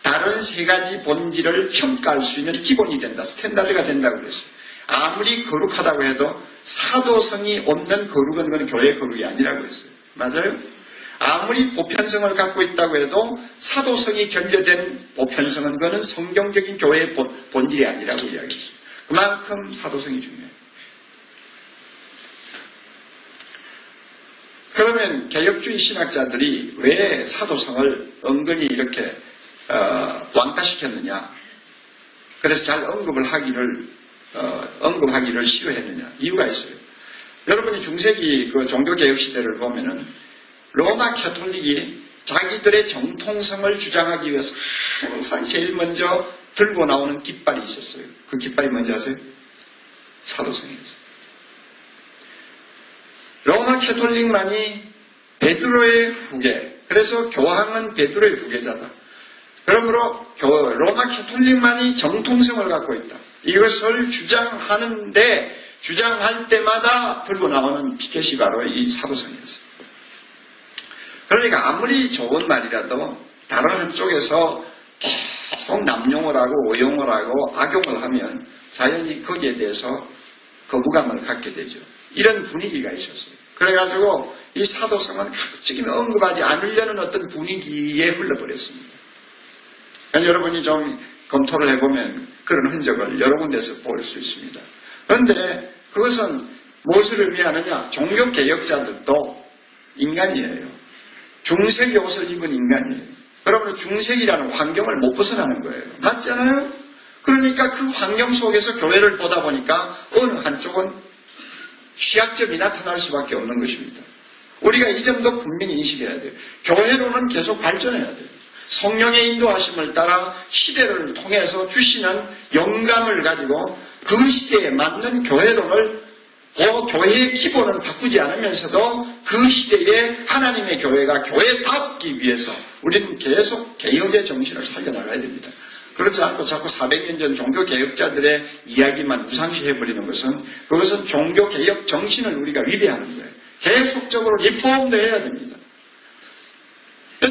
다른 3가지 본질을 평가할 수 있는 기본이 된다. 스탠다드가 된다고 그랬어요. 아무리 거룩하다고 해도 사도성이 없는 거룩은 그건 교회의 거룩이 아니라고 했어요. 맞아요? 아무리 보편성을 갖고 있다고 해도 사도성이 결여된 보편성은 그거는 성경적인 교회의 본질이 아니라고 이야기했어요. 그만큼 사도성이 중요해요. 그러면 개혁주의 신학자들이 왜 사도성을 은근히 이렇게 왕따시켰느냐? 그래서 잘 언급하기를 싫어했느냐? 이유가 있어요. 여러분이 중세기 그 종교개혁 시대를 보면은 로마 캐톨릭이 자기들의 정통성을 주장하기 위해서 항상 제일 먼저 들고 나오는 깃발이 있었어요. 그 깃발이 뭔지 아세요? 사도성이었어요. 로마 캐톨릭만이 베드로의 후계, 그래서 교황은 베드로의 후계자다. 그러므로 로마 캐톨릭만이 정통성을 갖고 있다. 이것을 주장할 때마다 들고 나오는 피켓이 바로 이 사도성이었어요. 그러니까 아무리 좋은 말이라도 다른 한쪽에서 계속 남용을 하고 오용을 하고 악용을 하면 자연히 거기에 대해서 거부감을 갖게 되죠. 이런 분위기가 있었어요. 그래가지고 이 사도성은 가급적이면 언급하지 않으려는 어떤 분위기에 흘러버렸습니다. 그러니까 여러분이 좀 검토를 해보면 그런 흔적을 여러 군데서 볼 수 있습니다. 그런데 그것은 무엇을 의미하느냐? 종교개혁자들도 인간이에요. 중세기 옷을 입은 인간이에요. 그러면 중세기라는 환경을 못 벗어나는 거예요. 맞지 않아요? 그러니까 그 환경 속에서 교회를 보다 보니까 어느 한쪽은 취약점이 나타날 수밖에 없는 것입니다. 우리가 이 점도 분명히 인식해야 돼요. 교회로는 계속 발전해야 돼요. 성령의 인도하심을 따라 시대를 통해서 주시는 영감을 가지고 그 시대에 맞는 교회론을 교회의 기본은 바꾸지 않으면서도 그 시대에 하나님의 교회가 교회답기 위해서 우리는 계속 개혁의 정신을 살려나가야 됩니다. 그렇지 않고 자꾸 400년 전 종교개혁자들의 이야기만 무상시해버리는 그것은 종교개혁 정신을 우리가 위배하는 거예요. 계속적으로 리폼도 해야 됩니다.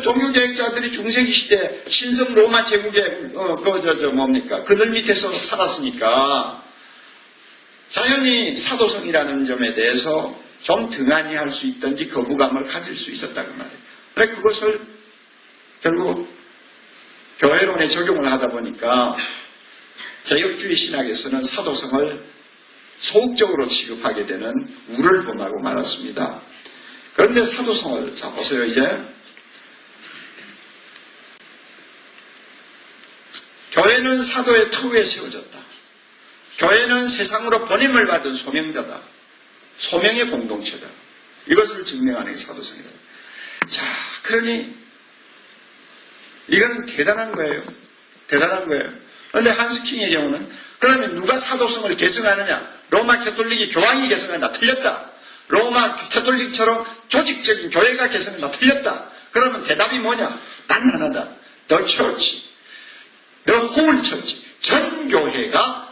종교개혁자들이 중세기 시대 신성 로마 제국의 그들 밑에서 살았으니까 자연히 사도성이라는 점에 대해서 좀 등한히 할 수 있든지 거부감을 가질 수 있었다 그 말이에요. 그래 그것을 결국 교회론에 적용을 하다 보니까 개혁주의 신학에서는 사도성을 소극적으로 취급하게 되는 우를 범하고 말았습니다. 그런데 사도성을 자 보세요. 이제 교회는 사도의 터위에 세워졌다. 교회는 세상으로 보냄을 받은 소명자다. 소명의 공동체다. 이것을 증명하는 게 사도성이다. 자, 그러니 이건 대단한 거예요. 대단한 거예요. 그런데 한스킹의 경우는 그러면 누가 사도성을 계승하느냐? 로마 캐톨릭이 교황이 계승한다. 틀렸다. 로마 캐톨릭처럼 조직적인 교회가 계승한다. 틀렸다. 그러면 대답이 뭐냐? 단 하나다. The Church. The whole Church. 전 교회가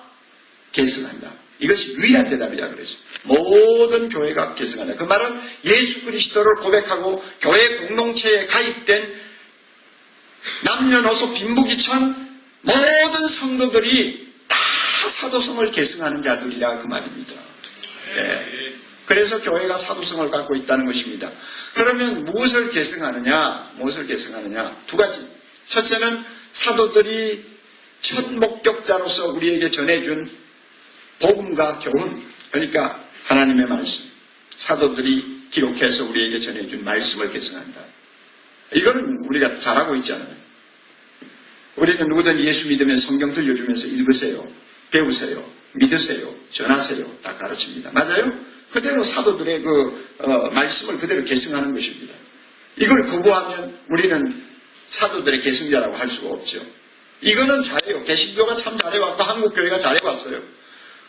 계승한다. 이것이 유일한 대답이라 그랬어요. 모든 교회가 계승한다. 그 말은 예수 그리스도를 고백하고 교회 공동체에 가입된 남녀노소 빈부귀천 모든 성도들이 다 사도성을 계승하는 자들이라 그 말입니다. 네. 그래서 교회가 사도성을 갖고 있다는 것입니다. 그러면 무엇을 계승하느냐? 무엇을 계승하느냐? 두 가지. 첫째는 사도들이 첫 목격자로서 우리에게 전해준 복음과 교훈, 그러니까 하나님의 말씀, 사도들이 기록해서 우리에게 전해준 말씀을 계승한다. 이거는 우리가 잘하고 있잖아요. 우리는 누구든지 예수 믿으면 성경 들려주면서 읽으세요, 배우세요, 믿으세요, 전하세요 다 가르칩니다. 맞아요? 그대로 사도들의 말씀을 그대로 계승하는 것입니다. 이걸 거부하면 우리는 사도들의 계승자라고 할 수가 없죠. 이거는 잘해요. 개신교가 참 잘해왔고 한국교회가 잘해왔어요.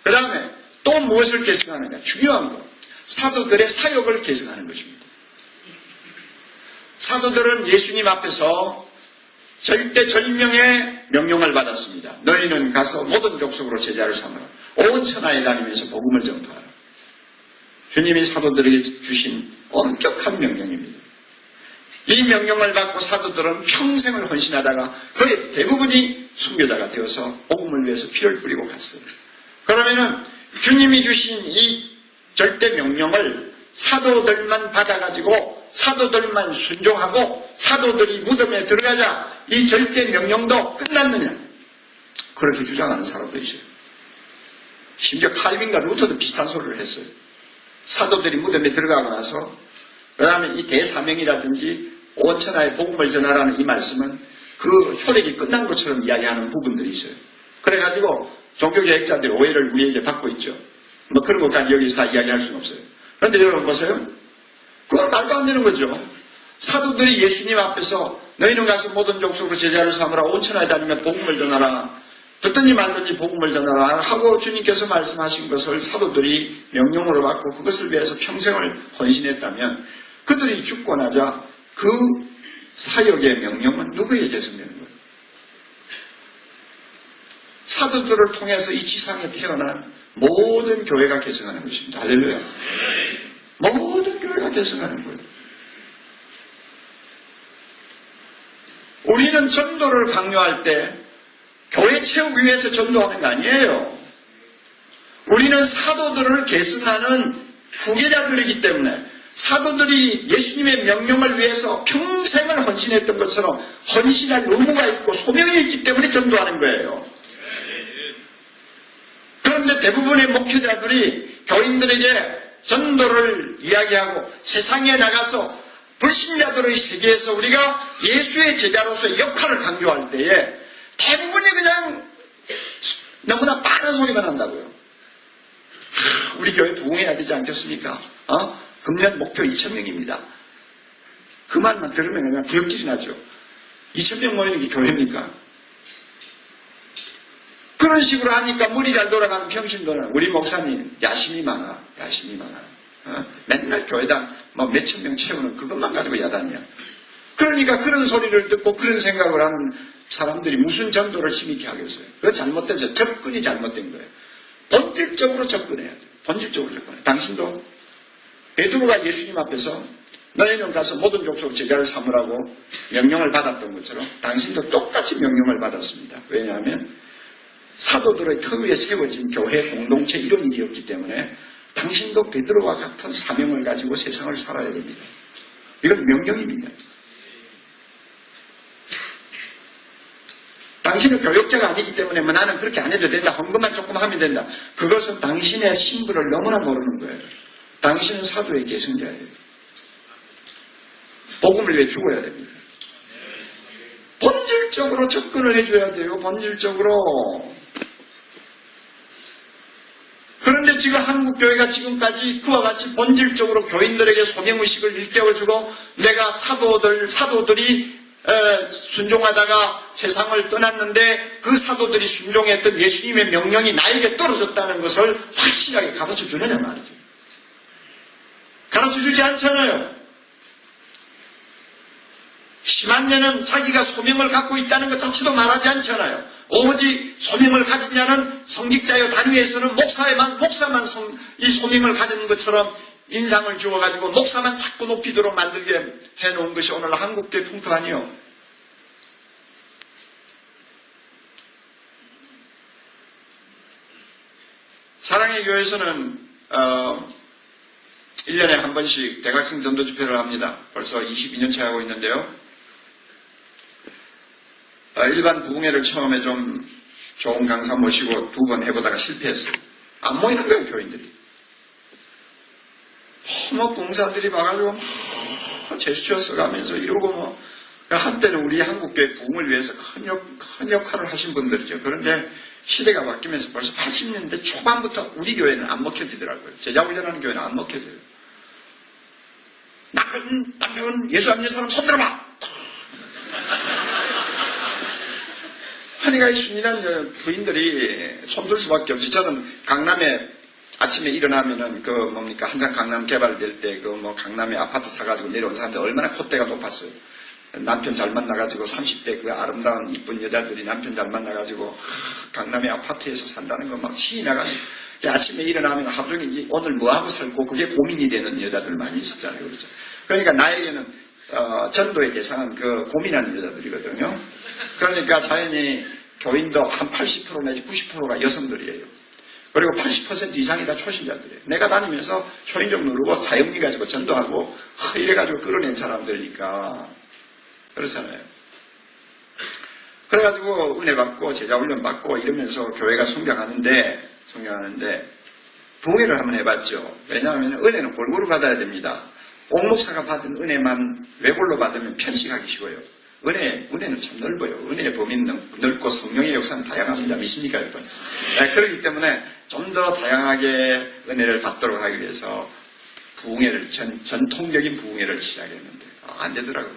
그 다음에 또 무엇을 계승하느냐? 중요한 거. 사도들의 사역을 계승하는 것입니다. 사도들은 예수님 앞에서 절대절명의 명령을 받았습니다. 너희는 가서 모든 족속으로 제자를 삼으라. 온 천하에 다니면서 복음을 전파하라. 주님이 사도들에게 주신 엄격한 명령입니다. 이 명령을 받고 사도들은 평생을 헌신하다가 거의 대부분이 순교자가 되어서 복음을 위해서 피를 뿌리고 갔어요. 그러면은 주님이 주신 이 절대 명령을 사도들만 받아가지고 사도들만 순종하고 사도들이 무덤에 들어가자 이 절대 명령도 끝났느냐? 그렇게 주장하는 사람도 있어요. 심지어 칼빈과 루터도 비슷한 소리를 했어요. 사도들이 무덤에 들어가고 나서 그 다음에 이 대사명이라든지 온 천하에 복음을 전하라는 이 말씀은 그 효력이 끝난 것처럼 이야기하는 부분들이 있어요. 그래가지고 종교개혁자들이 오해를 우리에게 받고 있죠. 뭐 그런 것까지 여기서 다 이야기할 수는 없어요. 그런데 여러분 보세요. 그건 말도 안 되는 거죠. 사도들이 예수님 앞에서 너희는 가서 모든 족속으로 제자를 삼으라. 온 천하에 다니며 복음을 전하라. 듣든지 말든지 복음을 전하라 하고 주님께서 말씀하신 것을 사도들이 명령으로 받고 그것을 위해서 평생을 헌신했다면 그들이 죽고 나자 그 사역의 명령은 누구에게 계승되는 거예요? 사도들을 통해서 이 지상에 태어난 모든 교회가 계승하는 것입니다. 할렐루야. 모든 교회가 계승하는 거예요. 우리는 전도를 강요할 때 교회 채우기 위해서 전도하는 거 아니에요. 우리는 사도들을 계승하는 후계자들이기 때문에 사도들이 예수님의 명령을 위해서 평생을 헌신했던 것처럼 헌신할 의무가 있고 소명이 있기 때문에 전도하는 거예요. 그런데 대부분의 목회자들이 교인들에게 전도를 이야기하고 세상에 나가서 불신자들의 세계에서 우리가 예수의 제자로서의 역할을 강조할 때에 대부분이 그냥 너무나 빠른 소리만 한다고요. 우리 교회 부흥해야 되지 않겠습니까? 금년 목표 2,000명입니다. 그 말만 들으면 그냥 구역질이 나죠. 2,000명 모이는 게 교회입니까? 그런 식으로 하니까 물이 잘 돌아가는 평신도는 우리 목사님 야심이 많아. 맨날 교회당 몇천 명 채우는 그것만 가지고 야단이야. 그러니까 그런 소리를 듣고 그런 생각을 하는 사람들이 무슨 전도를 힘있게 하겠어요. 그거 잘못돼서 접근이 잘못된 거예요. 본질적으로 접근해야 돼요. 본질적으로 접근해야 돼요. 당신도 베드로가 예수님 앞에서 너희는 가서 모든 족속 제자를 삼으라고 명령을 받았던 것처럼 당신도 똑같이 명령을 받았습니다. 왜냐하면 사도들의 터 위에 세워진 교회 공동체 이런 일이었기 때문에 당신도 베드로와 같은 사명을 가지고 세상을 살아야 됩니다. 이건 명령입니다. 당신은 교역자가 아니기 때문에 나는 그렇게 안 해도 된다. 헌금만 조금 하면 된다. 그것은 당신의 신분을 너무나 모르는 거예요. 당신은 사도의 계승자예요. 복음을 위해 죽어야 됩니다. 본질적으로 접근을 해줘야 돼요. 본질적으로. 그런데 지금 한국교회가 지금까지 그와 같이 본질적으로 교인들에게 소명의식을 일깨워주고 내가 사도들이 순종하다가 세상을 떠났는데 그 사도들이 순종했던 예수님의 명령이 나에게 떨어졌다는 것을 확실하게 가르쳐 주느냐 말이죠. 가르쳐 주지 않잖아요. 심한 자는 자기가 소명을 갖고 있다는 것 자체도 말하지 않잖아요. 오직 소명을 가진 자는 성직자여 단위에서는 목사만 이 소명을 가진 것처럼 인상을 주어가지고 목사만 자꾸 높이도록 만들게 해놓은 것이 오늘 한국교회 풍토 아니요. 사랑의 교회에서는 1년에 한 번씩 대각성 전도 집회를 합니다. 벌써 22년째 하고 있는데요. 일반 부흥회를 처음에 좀 좋은 강사 모시고 2번 해보다가 실패했어요. 안 모이는 거예요, 교인들이. 봉사들이 와가지고 제스처 써가면서 이러고 한때는 우리 한국교회 부흥을 위해서 큰 역할을 하신 분들이죠. 그런데 시대가 바뀌면서 벌써 80년대 초반부터 우리 교회는 안 먹혀지더라고요. 제자훈련하는 교회는 안 먹혀져요. 남편 예수 안 믿는 사람 손 들어봐! 하니가 순진한 부인들이 손들 수밖에 없지. 저는 강남에 아침에 일어나면은 한참 강남 개발될 때 강남에 아파트 사가지고 내려온 사람들 얼마나 콧대가 높았어요. 남편 잘 만나가지고 30대 그 아름다운 이쁜 여자들이 남편 잘 만나가지고 강남의 아파트에서 산다는 거 막 신이 나가지고 아침에 일어나면 하루 종일 이제 오늘 뭐하고 살고 그게 고민이 되는 여자들 많이 있었잖아요. 그렇죠? 그러니까 나에게는 전도의 대상은 고민하는 여자들이거든요. 그러니까 자연히 교인도 한 80% 내지 90%가 여성들이에요. 그리고 80% 이상이 다 초신자들이에요. 내가 다니면서 초인종 누르고 사형리 가지고 전도하고 이래가지고 끌어낸 사람들이니까 그렇잖아요. 그래가지고 은혜 받고 제자훈련 받고 이러면서 교회가 성장하는데 부흥회를 한번 해봤죠. 왜냐하면 은혜는 골고루 받아야 됩니다. 옥목사가 받은 은혜만 외골로 받으면 편식하기 쉬워요. 은혜는 참 넓어요. 은혜의 범위는 넓고 성령의 역사는 다양합니다. 믿습니까, 여러분? 네, 그렇기 때문에 좀 더 다양하게 은혜를 받도록 하기 위해서 부흥회를, 전통적인 부흥회를 시작했는데, 안 되더라고요.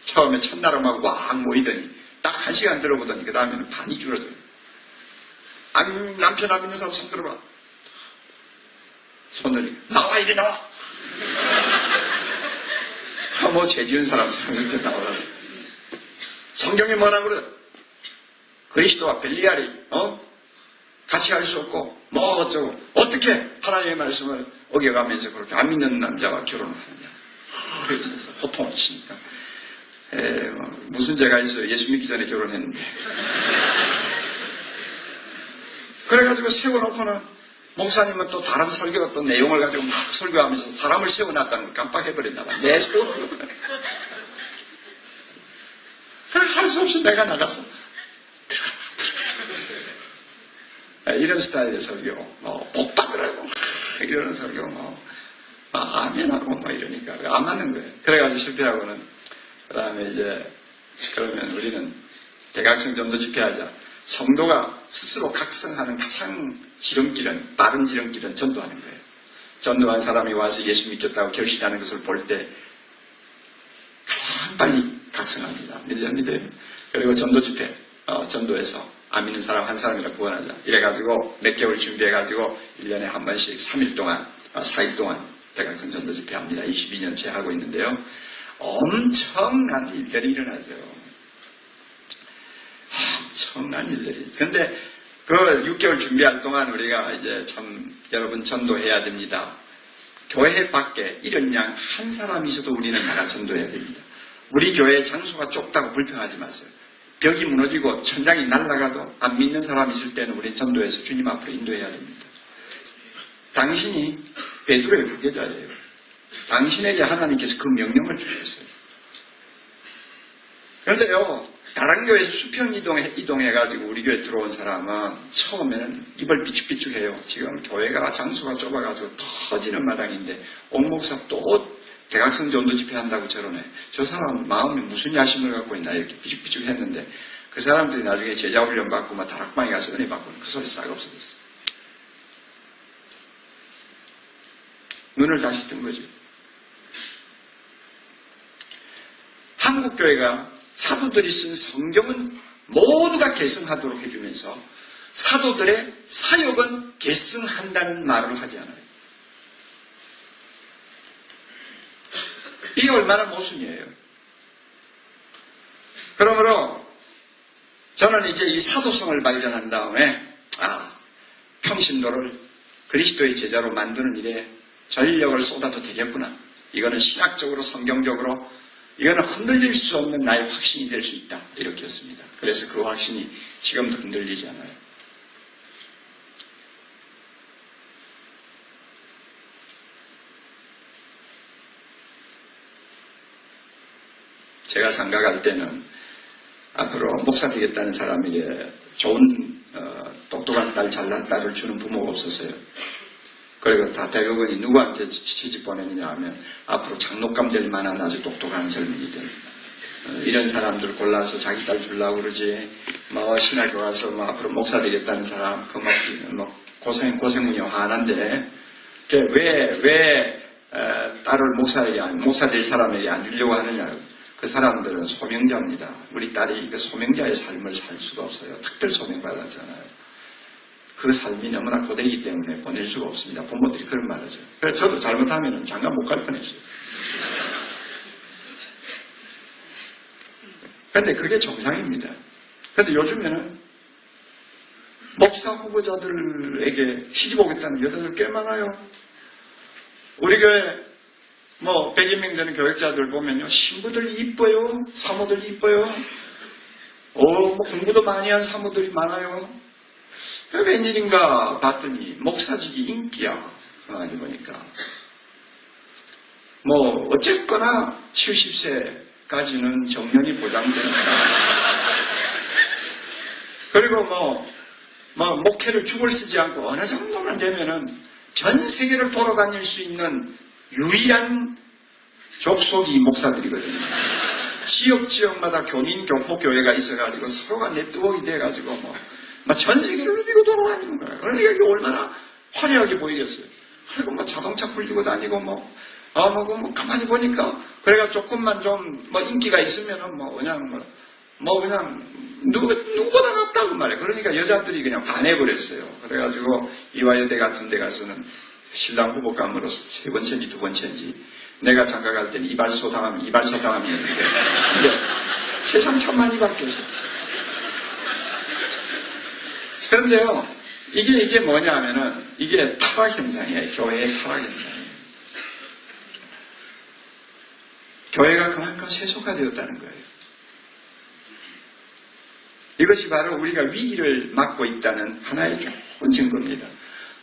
처음에 첫날음하고 막 모이더니, 딱 1시간 들어보더니, 그 다음에는 반이 줄어져요. 남편 안 믿는 사람 손 들어봐. 손들이, 나와, 이리 나와! 죄 지은 사람처럼 이렇게 나와서. 성경에 뭐라 그래? 그리스도와 벨리알이 같이 할 수 없고 뭐 어쩌고 어떻게 하나님의 말씀을 어겨가면서 그렇게 안 믿는 남자와 결혼을 하느냐 그러면서 호통을 치니까 무슨 죄가 있어요? 예수 믿기 전에 결혼했는데 그래가지고 세워놓고는 목사님은 또 다른 설교 또 내용을 가지고 막 설교하면서 사람을 세워놨다는 걸 깜빡해버렸나 봐. 내 세우는 거야. 할 수 없이 내가 나가서 이런 스타일의 설교, 복 받으라고 이러는 설교, 아멘하고 이러니까 안 맞는 거예요. 그래가지고 실패하고는 그 다음에 이제 그러면 우리는 대각성 전도 집회하자. 성도가 스스로 각성하는 가장 지름길은, 빠른 지름길은 전도하는 거예요. 전도한 사람이 와서 예수 믿겠다고 결심하는 것을 볼 때 가장 빨리 각성합니다. 믿어요? 그리고 전도 집회, 전도에서 안 믿는 사람 한 사람이라 구원하자. 이래가지고 몇 개월 준비해가지고 1년에 한 번씩 3일 동안, 4일 동안 대각성 전도 집회 합니다. 22년째 하고 있는데요. 엄청난 일들이 일어나죠. 엄청난 일들이. 근데 그 6개월 준비할 동안 우리가 이제 참 여러분 전도해야 됩니다. 교회 밖에 이런 양 한 사람이 있어도 우리는 나가 전도해야 됩니다. 우리 교회 장소가 좁다고 불평하지 마세요. 벽이 무너지고 천장이 날아가도 안 믿는 사람이 있을 때는 우리 전도해서 주님 앞으로 인도해야 됩니다. 당신이 베드로의 후계자예요. 당신에게 하나님께서 그 명령을 주셨어요. 그런데요, 다른 교회에서 수평 이동해가지고 우리 교회에 들어온 사람은 처음에는 입을 삐죽삐죽해요. 지금 교회가 장소가 좁아가지고 터지는 마당인데 옥목사 또 대각성 전도 집회 한다고 저러네. 저 사람 마음에 무슨 야심을 갖고 있나 이렇게 삐죽삐죽 했는데 그 사람들이 나중에 제자 훈련 받고 막 다락방에 가서 은혜 받고 그 소리 싹 없어졌어요. 눈을 다시 뜬 거죠. 한국교회가 사도들이 쓴 성경은 모두가 계승하도록 해주면서 사도들의 사역은 계승한다는 말을 하지 않아요. 이게 얼마나 모순이에요. 그러므로 저는 이제 이 사도성을 발견한 다음에 평신도를 그리스도의 제자로 만드는 일에 전력을 쏟아도 되겠구나. 이거는 신학적으로 성경적으로 이거는 흔들릴 수 없는 나의 확신이 될 수 있다. 이렇게 했습니다. 그래서 그 확신이 지금도 흔들리지 않아요. 제가 장가갈 때는 앞으로 목사 되겠다는 사람에게 좋은 똑똑한 딸, 잘난 딸을 주는 부모가 없었어요. 그리고 다 대부분이 누구한테 시집 보내느냐 하면 앞으로 장로감 될 만한 아주 똑똑한 젊은이들 이런 사람들 골라서 자기 딸 주려고 그러지. 신학교 가서 앞으로 목사 되겠다는 사람 그 고생은요 화난데 왜 딸을 목사 될 사람에게 안 주려고 하느냐. 그 사람들은 소명자입니다. 우리 딸이 그 소명자의 삶을 살 수가 없어요. 특별 소명받았잖아요. 그 삶이 너무나 고되기 때문에 보낼 수가 없습니다. 부모들이 그런 말하죠. 그래서 저도 잘못하면 장가 못 갈 뻔했어요. 그런데 그게 정상입니다. 그런데 요즘에는 목사 후보자들에게 시집 오겠다는 여자들 꽤 많아요. 우리 교회 100여 명 되는 교역자들 보면요. 신부들이 이뻐요. 사모들이 이뻐요. 공부도 많이 한 사모들이 많아요. 웬일인가 봤더니 목사직이 인기야. 가만히 보니까. 어쨌거나 70세까지는 정년이 보장되는 그리고 목회를 죽을 쓰지 않고 어느 정도만 되면은 전 세계를 돌아다닐 수 있는 유일한 족속이 목사들이거든요. 지역마다 교민 교포교회가 있어가지고 서로가 네트워크가 돼가지고 전 세계를 누비고 돌아다니는 거예요. 그러니까 이게 얼마나 화려하게 보이겠어요. 그리고 자동차 굴리고 다니고 가만히 보니까 그래가 조금만 좀 인기가 있으면은 그냥 누구보다 낫다고 말이에요. 그러니까 여자들이 그냥 반해버렸어요. 그래가지고 이화여대 같은 데 가서는 신랑 후보감으로 3번째인지 2번째인지 내가 장가갈 때는 이발사 당함이었는데 근데 세상 참 많이 바뀌었어요. 그런데요, 이게 이제 뭐냐 하면은 이게 타락 현상이에요. 교회의 타락 현상이에요. 교회가 그만큼 세속화되었다는 거예요. 이것이 바로 우리가 위기를 맞고 있다는 하나의 좋은 증거입니다.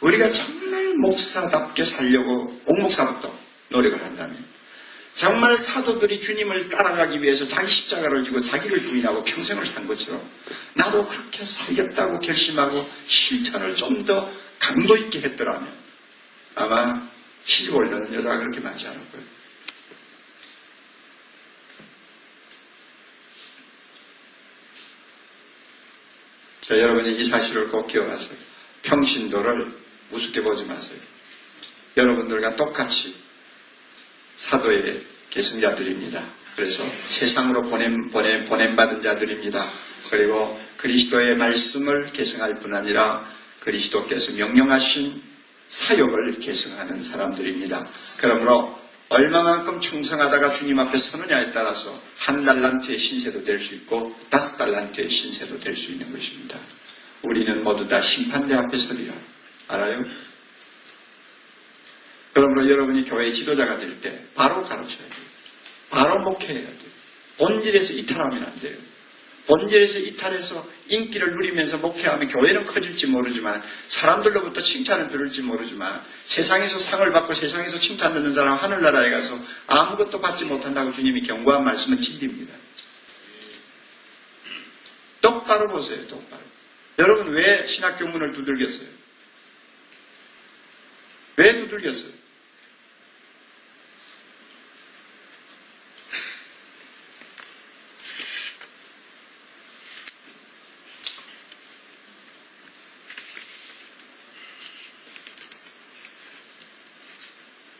우리가 정말 목사답게 살려고 옥목사부터 노력을 한다면, 정말 사도들이 주님을 따라가기 위해서 자기 십자가를 지고 자기를 부인하고 평생을 산 것처럼 나도 그렇게 살겠다고 결심하고 실천을 좀 더 강도 있게 했더라면 아마 시집 올려는 여자가 그렇게 많지 않을 거예요. 자, 여러분이 이 사실을 꼭 기억하세요. 평신도를 우습게 보지 마세요. 여러분들과 똑같이 사도의 계승자들입니다. 그래서 세상으로 보냄받은 자들입니다. 그리고 그리스도의 말씀을 계승할 뿐 아니라 그리스도께서 명령하신 사역을 계승하는 사람들입니다. 그러므로 얼마만큼 충성하다가 주님 앞에 서느냐에 따라서 1달란트의 신세도 될 수 있고 5달란트의 신세도 될 수 있는 것입니다. 우리는 모두 다 심판대 앞에 서리라. 알아요? 그러므로 여러분이 교회의 지도자가 될 때 바로 가르쳐야 돼요. 바로 목회해야 돼요. 본질에서 이탈하면 안 돼요. 본질에서 이탈해서 인기를 누리면서 목회하면 교회는 커질지 모르지만 사람들로부터 칭찬을 들을지 모르지만 세상에서 상을 받고 세상에서 칭찬 듣는 사람 하늘나라에 가서 아무것도 받지 못한다고 주님이 경고한 말씀은 진리입니다. 똑바로 보세요. 똑바로. 여러분 왜 신학교 문을 두들겼어요? 왜 두들겼어요?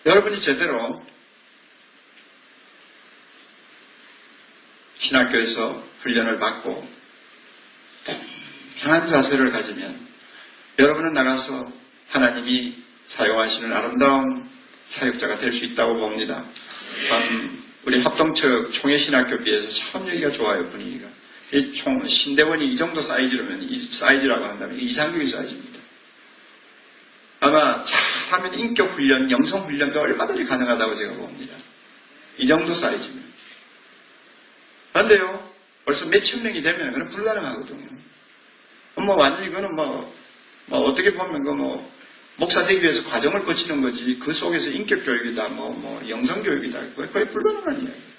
여러분이 제대로 신학교에서 훈련을 받고 평안한 자세를 가지면 여러분은 나가서 하나님이 사용하시는 아름다운 사역자가 될 수 있다고 봅니다. 우리 합동측 총회신학교 비해서 참 여기가 좋아요. 분위기가. 이 신대원이 이 정도 사이즈라면 이 사이즈라고 한다면 이상적인 사이즈입니다. 아마 잘하면 인격훈련, 영성훈련도 얼마든지 가능하다고 제가 봅니다. 이 정도 사이즈면. 그런데요, 벌써 몇천 명이 되면 그건 불가능하거든요. 완전히 그거는 어떻게 보면 목사 되기 위해서 과정을 거치는 거지, 그 속에서 인격교육이다, 영성교육이다, 거의 불가능한 이야기예요.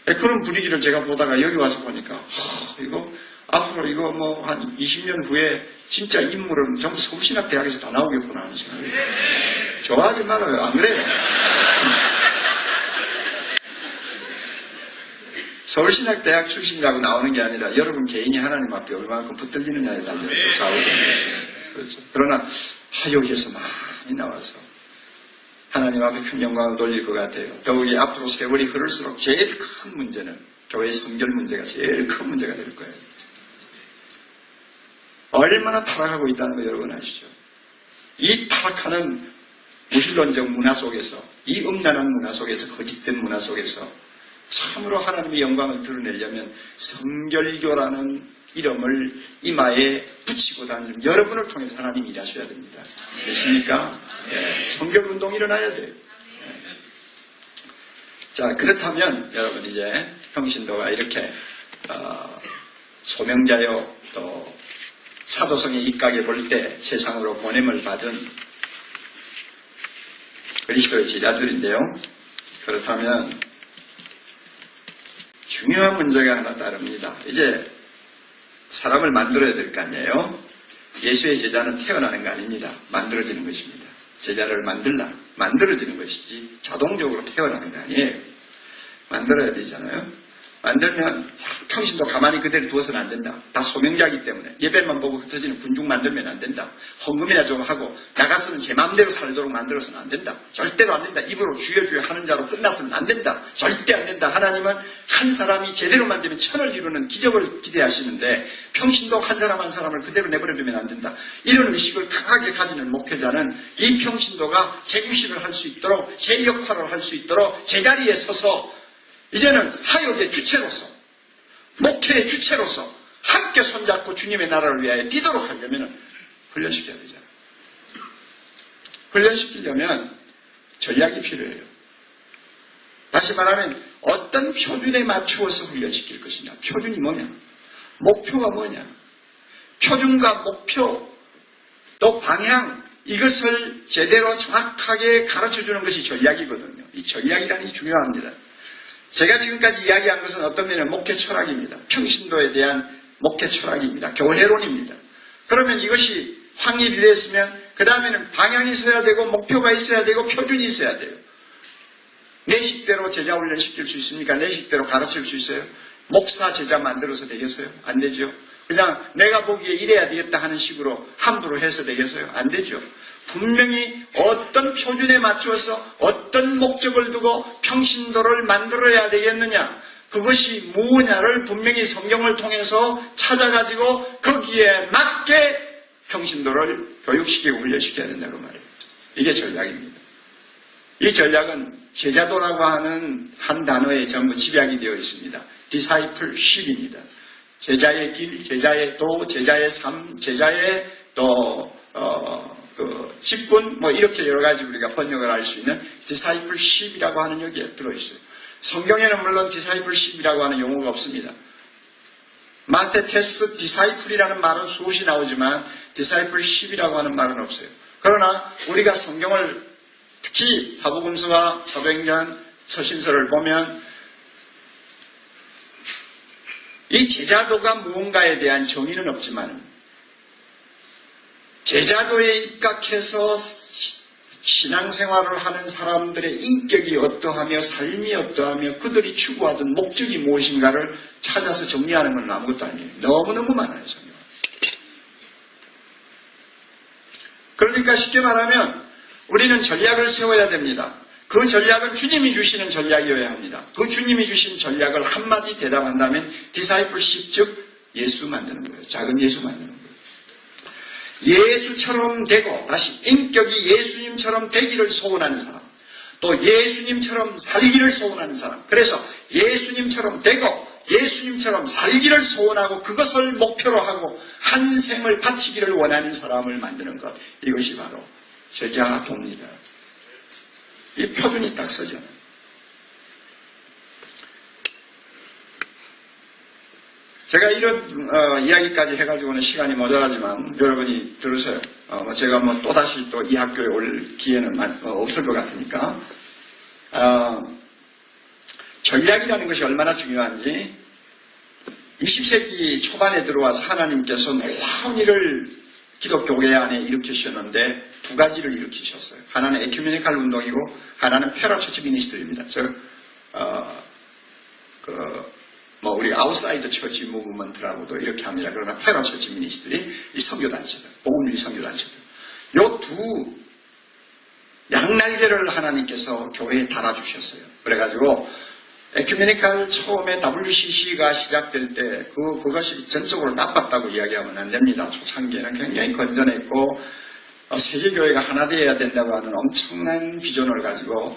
그런 분위기를 제가 보다가 여기 와서 보니까, 이거, 앞으로 이거 한 20년 후에 진짜 인물은 전부 서울신학대학에서 다 나오겠구나 하는 생각이 들어요. 좋아하지 말아요. 안 그래요? 서울신학대학 출신이라고 나오는 게 아니라 여러분 개인이 하나님 앞에 얼마만큼 붙들리느냐에 달려서 좌우됩니다. 그렇죠. 그러나 여기에서 많이 나와서 하나님 앞에 큰 영광을 돌릴 것 같아요. 더욱이 앞으로 세월이 흐를수록 제일 큰 문제는 교회의 성결 문제가 제일 큰 문제가 될 거예요. 얼마나 타락하고 있다는 거 여러분 아시죠? 이 타락하는 무신론적 문화 속에서, 이 음란한 문화 속에서, 거짓된 문화 속에서 참으로 하나님의 영광을 드러내려면 성결교라는 이름을 이마에 붙이고 다니는 여러분을 통해서 하나님이 일하셔야 됩니다. 됐습니까? 네. 성결운동 일어나야 돼요. 네. 자, 그렇다면 여러분 이제 평신도가 이렇게 소명자요 또 사도성의 입각에 볼 때 세상으로 보냄을 받은 그리스도의 제자들인데요. 그렇다면 중요한 문제가 하나 따릅니다. 이제 사람을 만들어야 될 거 아니에요? 예수의 제자는 태어나는 거 아닙니다. 만들어지는 것입니다. 제자를 만들어지는 것이지 자동적으로 태어나는 거 아니에요. 만들어야 되잖아요. 만들면 평신도 가만히 그대로 두어서는 안 된다. 다 소명자이기 때문에 예배만 보고 흩어지는 군중 만들면 안 된다. 헌금이나 좀 하고 나가서는 제 마음대로 살도록 만들어서는 안 된다. 절대로 안 된다. 입으로 주여 하는 자로 끝나서는 안 된다. 절대 안 된다. 하나님은 한 사람이 제대로 만들면 천을 이루는 기적을 기대하시는데 평신도 한 사람 한 사람을 그대로 내버려두면 안 된다. 이런 의식을 강하게 가지는 목회자는 이 평신도가 제구실을 할 수 있도록 제 역할을 할 수 있도록 제자리에 서서 이제는 사역의 주체로서 목회의 주체로서 함께 손잡고 주님의 나라를 위하여 뛰도록 하려면 훈련시켜야 되잖아요. 훈련시키려면 전략이 필요해요. 다시 말하면 어떤 표준에 맞추어서 훈련시킬 것이냐. 표준이 뭐냐? 목표가 뭐냐? 표준과 목표 또 방향, 이것을 제대로 정확하게 가르쳐주는 것이 전략이거든요. 이 전략이라는 게 중요합니다. 제가 지금까지 이야기한 것은 어떤 면은 목회 철학입니다. 평신도에 대한 목회 철학입니다. 교회론입니다. 그러면 이것이 확립이 됐으면 그 다음에는 방향이 있어야 되고 목표가 있어야 되고 표준이 있어야 돼요. 내 식대로 제자 훈련 시킬 수 있습니까? 내 식대로 가르칠 수 있어요? 목사 제자 만들어서 되겠어요? 안 되죠. 그냥 내가 보기에 이래야 되겠다 하는 식으로 함부로 해서 되겠어요? 안 되죠. 분명히 어떤 표준에 맞추어서 어떤 목적을 두고 평신도를 만들어야 되겠느냐, 그것이 무엇냐를 분명히 성경을 통해서 찾아가지고 거기에 맞게 평신도를 교육시키고 훈련시켜야 된다고 말해요. 이게 전략입니다. 이 전략은 제자도라고 하는 한 단어에 전부 집약이 되어 있습니다. discipleship입니다. 제자의 길, 제자의 도, 제자의 삶, 제자의 또 직분, 이렇게 여러 가지 우리가 번역을 할 수 있는 discipleship이라고 하는 여기에 들어있어요. 성경에는 물론 discipleship이라고 하는 용어가 없습니다. 마테테스 디사이플이라는 말은 수없이 나오지만 discipleship이라고 하는 말은 없어요. 그러나 우리가 성경을 특히 사복음서와 사도행전, 서신서를 보면 이 제자도가 무언가에 대한 정의는 없지만 제자도에 입각해서 신앙생활을 하는 사람들의 인격이 어떠하며 삶이 어떠하며 그들이 추구하던 목적이 무엇인가를 찾아서 정리하는 건 아무것도 아니에요. 너무너무 많아요, 성경. 그러니까 쉽게 말하면 우리는 전략을 세워야 됩니다. 그 전략은 주님이 주시는 전략이어야 합니다. 그 주님이 주신 전략을 한마디 대답한다면 discipleship, 즉 예수 만드는 거예요. 작은 예수 만드는 거예요. 예수처럼 되고 다시 인격이 예수님처럼 되기를 소원하는 사람, 또 예수님처럼 살기를 소원하는 사람, 그래서 예수님처럼 되고 예수님처럼 살기를 소원하고 그것을 목표로 하고 한 생을 바치기를 원하는 사람을 만드는 것, 이것이 바로 제자도입니다. 이 표준이 딱 서잖아요. 제가 이런 이야기까지 해가지고는 시간이 모자라지만 여러분이 들으세요. 제가 또다시 또 이 학교에 올 기회는 없을 것 같으니까 전략이라는 것이 얼마나 중요한지 20세기 초반에 들어와서 하나님께서 놀라운 일을 기독교계 안에 일으키셨는데 두 가지를 일으키셨어요. 하나는 에큐메니칼 운동이고 하나는 페라처치 미니스트리입니다. 우리 아웃사이드 처치 무브먼트라고도 이렇게 합니다. 그러나 페라처치 미니스트리, 이 선교단체들, 복음주의 선교단체들, 요 두 양날개를 하나님께서 교회에 달아주셨어요. 그래가지고 에큐메니칼 처음에 WCC가 시작될 때 그것이 전적으로 나빴다고 이야기하면 안 됩니다. 초창기에는 굉장히 건전했고 세계교회가 하나 되어야 된다고 하는 엄청난 비전을 가지고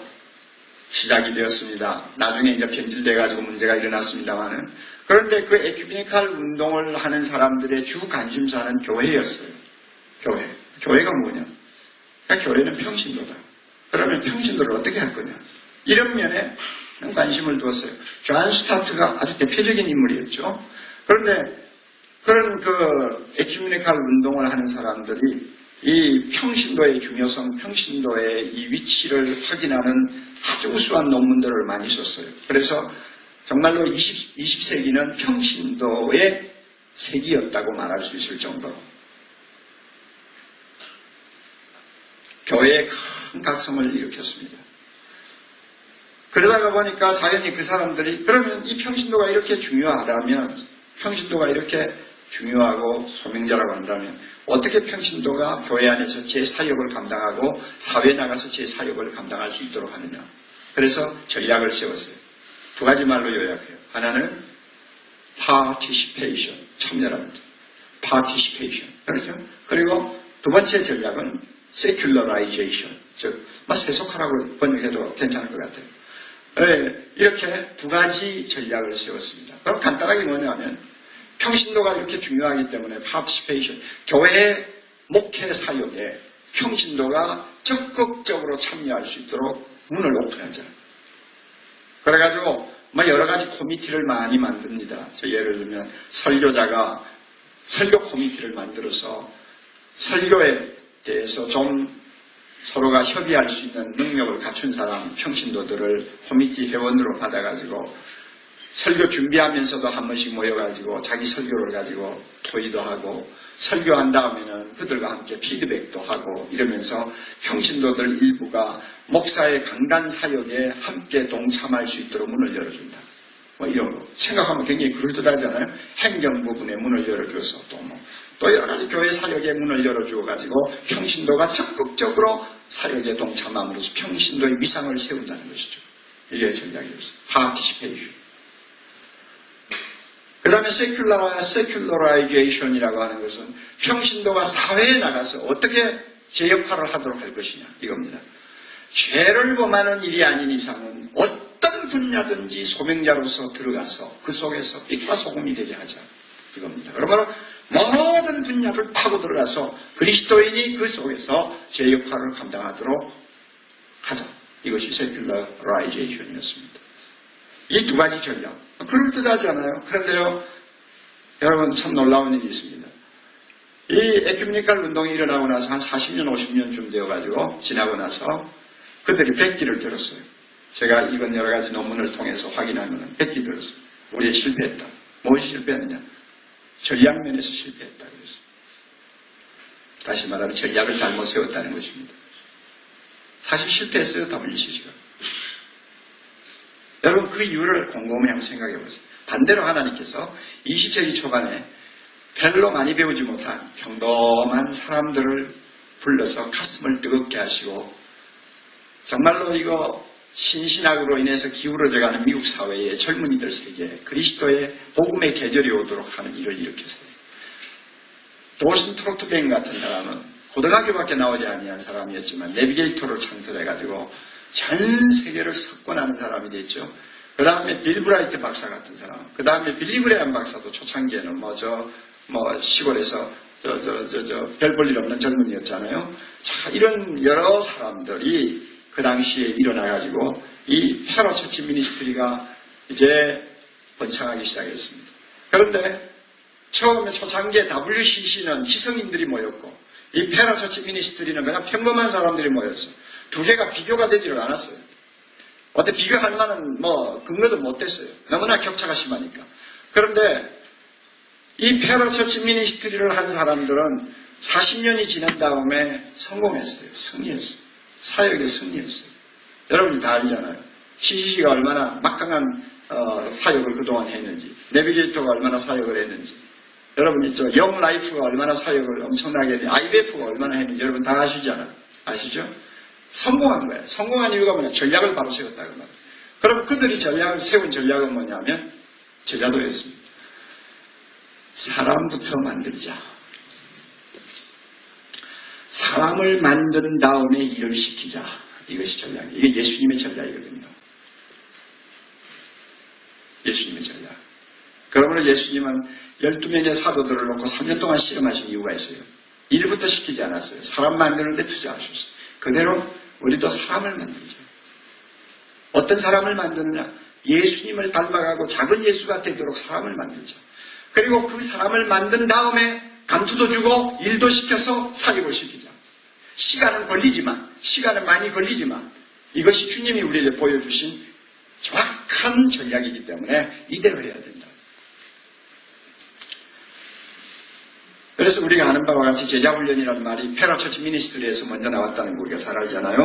시작이 되었습니다. 나중에 이제 변질돼가지고 문제가 일어났습니다만은, 그런데 그 에큐메니칼 운동을 하는 사람들의 주 관심사는 교회였어요. 교회가 뭐냐? 그러니까 교회는 평신도다. 그러면 평신도를 어떻게 할 거냐? 이런 면에 관심을 두었어요. 존 스타트가 아주 대표적인 인물이었죠. 그런데 그런 에큐메니칼 운동을 하는 사람들이 이 평신도의 중요성, 평신도의 이 위치를 확인하는 아주 우수한 논문들을 많이 썼어요. 그래서 정말로 20세기는 평신도의 세기였다고 말할 수 있을 정도로 교회에 큰 각성을 일으켰습니다. 그러다가 보니까 자연히 그 사람들이 그러면 이 평신도가 이렇게 중요하다면, 평신도가 이렇게 중요하고 소명자라고 한다면 어떻게 평신도가 교회 안에서 제 사역을 감당하고 사회에 나가서 제 사역을 감당할 수 있도록 하느냐. 그래서 전략을 세웠어요. 두 가지 말로 요약해요. 하나는 participation, 참여랍니다. participation. 그렇죠? 그리고 두 번째 전략은 secularization, 즉 세속화라고 번역해도 괜찮을 것 같아요. 네, 이렇게 두 가지 전략을 세웠습니다. 그럼 간단하게 뭐냐면 평신도가 이렇게 중요하기 때문에 participation, 교회의 목회 사역에 평신도가 적극적으로 참여할 수 있도록 문을 오픈하자. 그래가지고 여러 가지 코미티를 많이 만듭니다. 예를 들면 설교자가 설교 코미티를 만들어서 설교에 대해서 좀 서로가 협의할 수 있는 능력을 갖춘 사람, 평신도들을 코미티 회원으로 받아가지고 설교 준비하면서도 한 번씩 모여가지고 자기 설교를 가지고 토의도 하고 설교한 다음에는 그들과 함께 피드백도 하고 이러면서 평신도들 일부가 목사의 강단 사역에 함께 동참할 수 있도록 문을 열어준다. 뭐 이런 거 생각하면 굉장히 그럴듯하잖아요. 행정 부분에 문을 열어줘서 또 여러 가지 교회 사역에 문을 열어주어가지고 평신도가 적극적으로 사역에 동참함으로써 평신도의 위상을 세운다는 것이죠. 이게 전략이었어요. 파티시페이션. 그 다음에 세큘러라이제이션이라고 하는 것은 평신도가 사회에 나가서 어떻게 제 역할을 하도록 할 것이냐 이겁니다. 죄를 범하는 일이 아닌 이상은 어떤 분야든지 소명자로서 들어가서 그 속에서 빛과 소금이 되게 하자 이겁니다. 그러므로 모든 분야를 파고 들어가서 그리스도인이 그 속에서 제 역할을 감당하도록 하자. 이것이 세큘러라이제이션이었습니다. 이 두 가지 전략. 그럴듯하잖아요. 그런데요, 여러분 참 놀라운 일이 있습니다. 이 에큐메니컬 운동이 일어나고 나서 한 40년, 50년쯤 되어가지고 지나고 나서 그들이 백기를 들었어요. 제가 이건 여러 가지 논문을 통해서 확인하면 백기 들었어요. 우리 실패했다. 무엇이 실패했느냐? 전략면에서 실패했다. 그래서 다시 말하면 전략을 잘못 세웠다는 것입니다. 사실 실패했어요. WCC가. 여러분 그 이유를 곰곰이 한번 생각해 보세요. 반대로 하나님께서 20세기 초반에 별로 많이 배우지 못한 평범한 사람들을 불러서 가슴을 뜨겁게 하시고 정말로 이거 신신학으로 인해서 기울어져가는 미국 사회의 젊은이들 세계에 그리스도의 복음의 계절이 오도록 하는 일을 일으켰어요. 도슨 트로트뱅 같은 사람은 고등학교밖에 나오지 아니한 사람이었지만 내비게이터를 창설해가지고 전 세계를 석권하는 사람이 됐죠. 그 다음에 빌 브라이트 박사 같은 사람, 그 다음에 빌리 그레엄 박사도 초창기에는 시골에서 별 볼 일 없는 젊은이였잖아요. 자, 이런 여러 사람들이 그 당시에 일어나가지고 이 페로처치 미니스트리가 이제 번창하기 시작했습니다. 그런데 처음에 초창기에 WCC는 지성인들이 모였고 이 페로처치 미니스트리는 그냥 평범한 사람들이 모였어요. 두 개가 비교가 되지를 않았어요. 어때 비교할 만한 근거도 못 됐어요. 너무나 격차가 심하니까. 그런데 이 페로처치 미니스트리를 한 사람들은 40년이 지난 다음에 성공했어요. 승리했어요. 사역에 승리했어요. 여러분이 다 알잖아요. CCC가 얼마나 막강한 사역을 그동안 했는지, 내비게이터가 얼마나 사역을 했는지, 여러분 있죠. 영 라이프가 얼마나 사역을 엄청나게 했는지, IBF가 얼마나 했는지 여러분 다 아시잖아요. 아시죠? 성공한 거예요. 성공한 이유가 뭐냐? 전략을 바로 세웠다고 말이에요. 그럼 그들이 세운 전략은 뭐냐면 제자도였습니다. 사람부터 만들자. 사람을 만든 다음에 일을 시키자. 이것이 전략이에요. 이게 예수님의 전략이거든요. 예수님의 전략. 그러므로 예수님은 12명의 사도들을 놓고 3년 동안 실험하신 이유가 있어요. 일부터 시키지 않았어요. 사람 만드는 데 투자하셨어요. 그대로 우리도 사람을 만들자. 어떤 사람을 만드느냐? 예수님을 닮아가고 작은 예수가 되도록 사람을 만들자. 그리고 그 사람을 만든 다음에 감투도 주고 일도 시켜서 사역을 시키자. 시간은 많이 걸리지만 이것이 주님이 우리에게 보여주신 정확한 전략이기 때문에 이대로 해야 된다. 그래서 우리가 아는 바와 같이 제자훈련이라는 말이 페로처치 미니스트리에서 먼저 나왔다는 거 우리가 잘 알잖아요.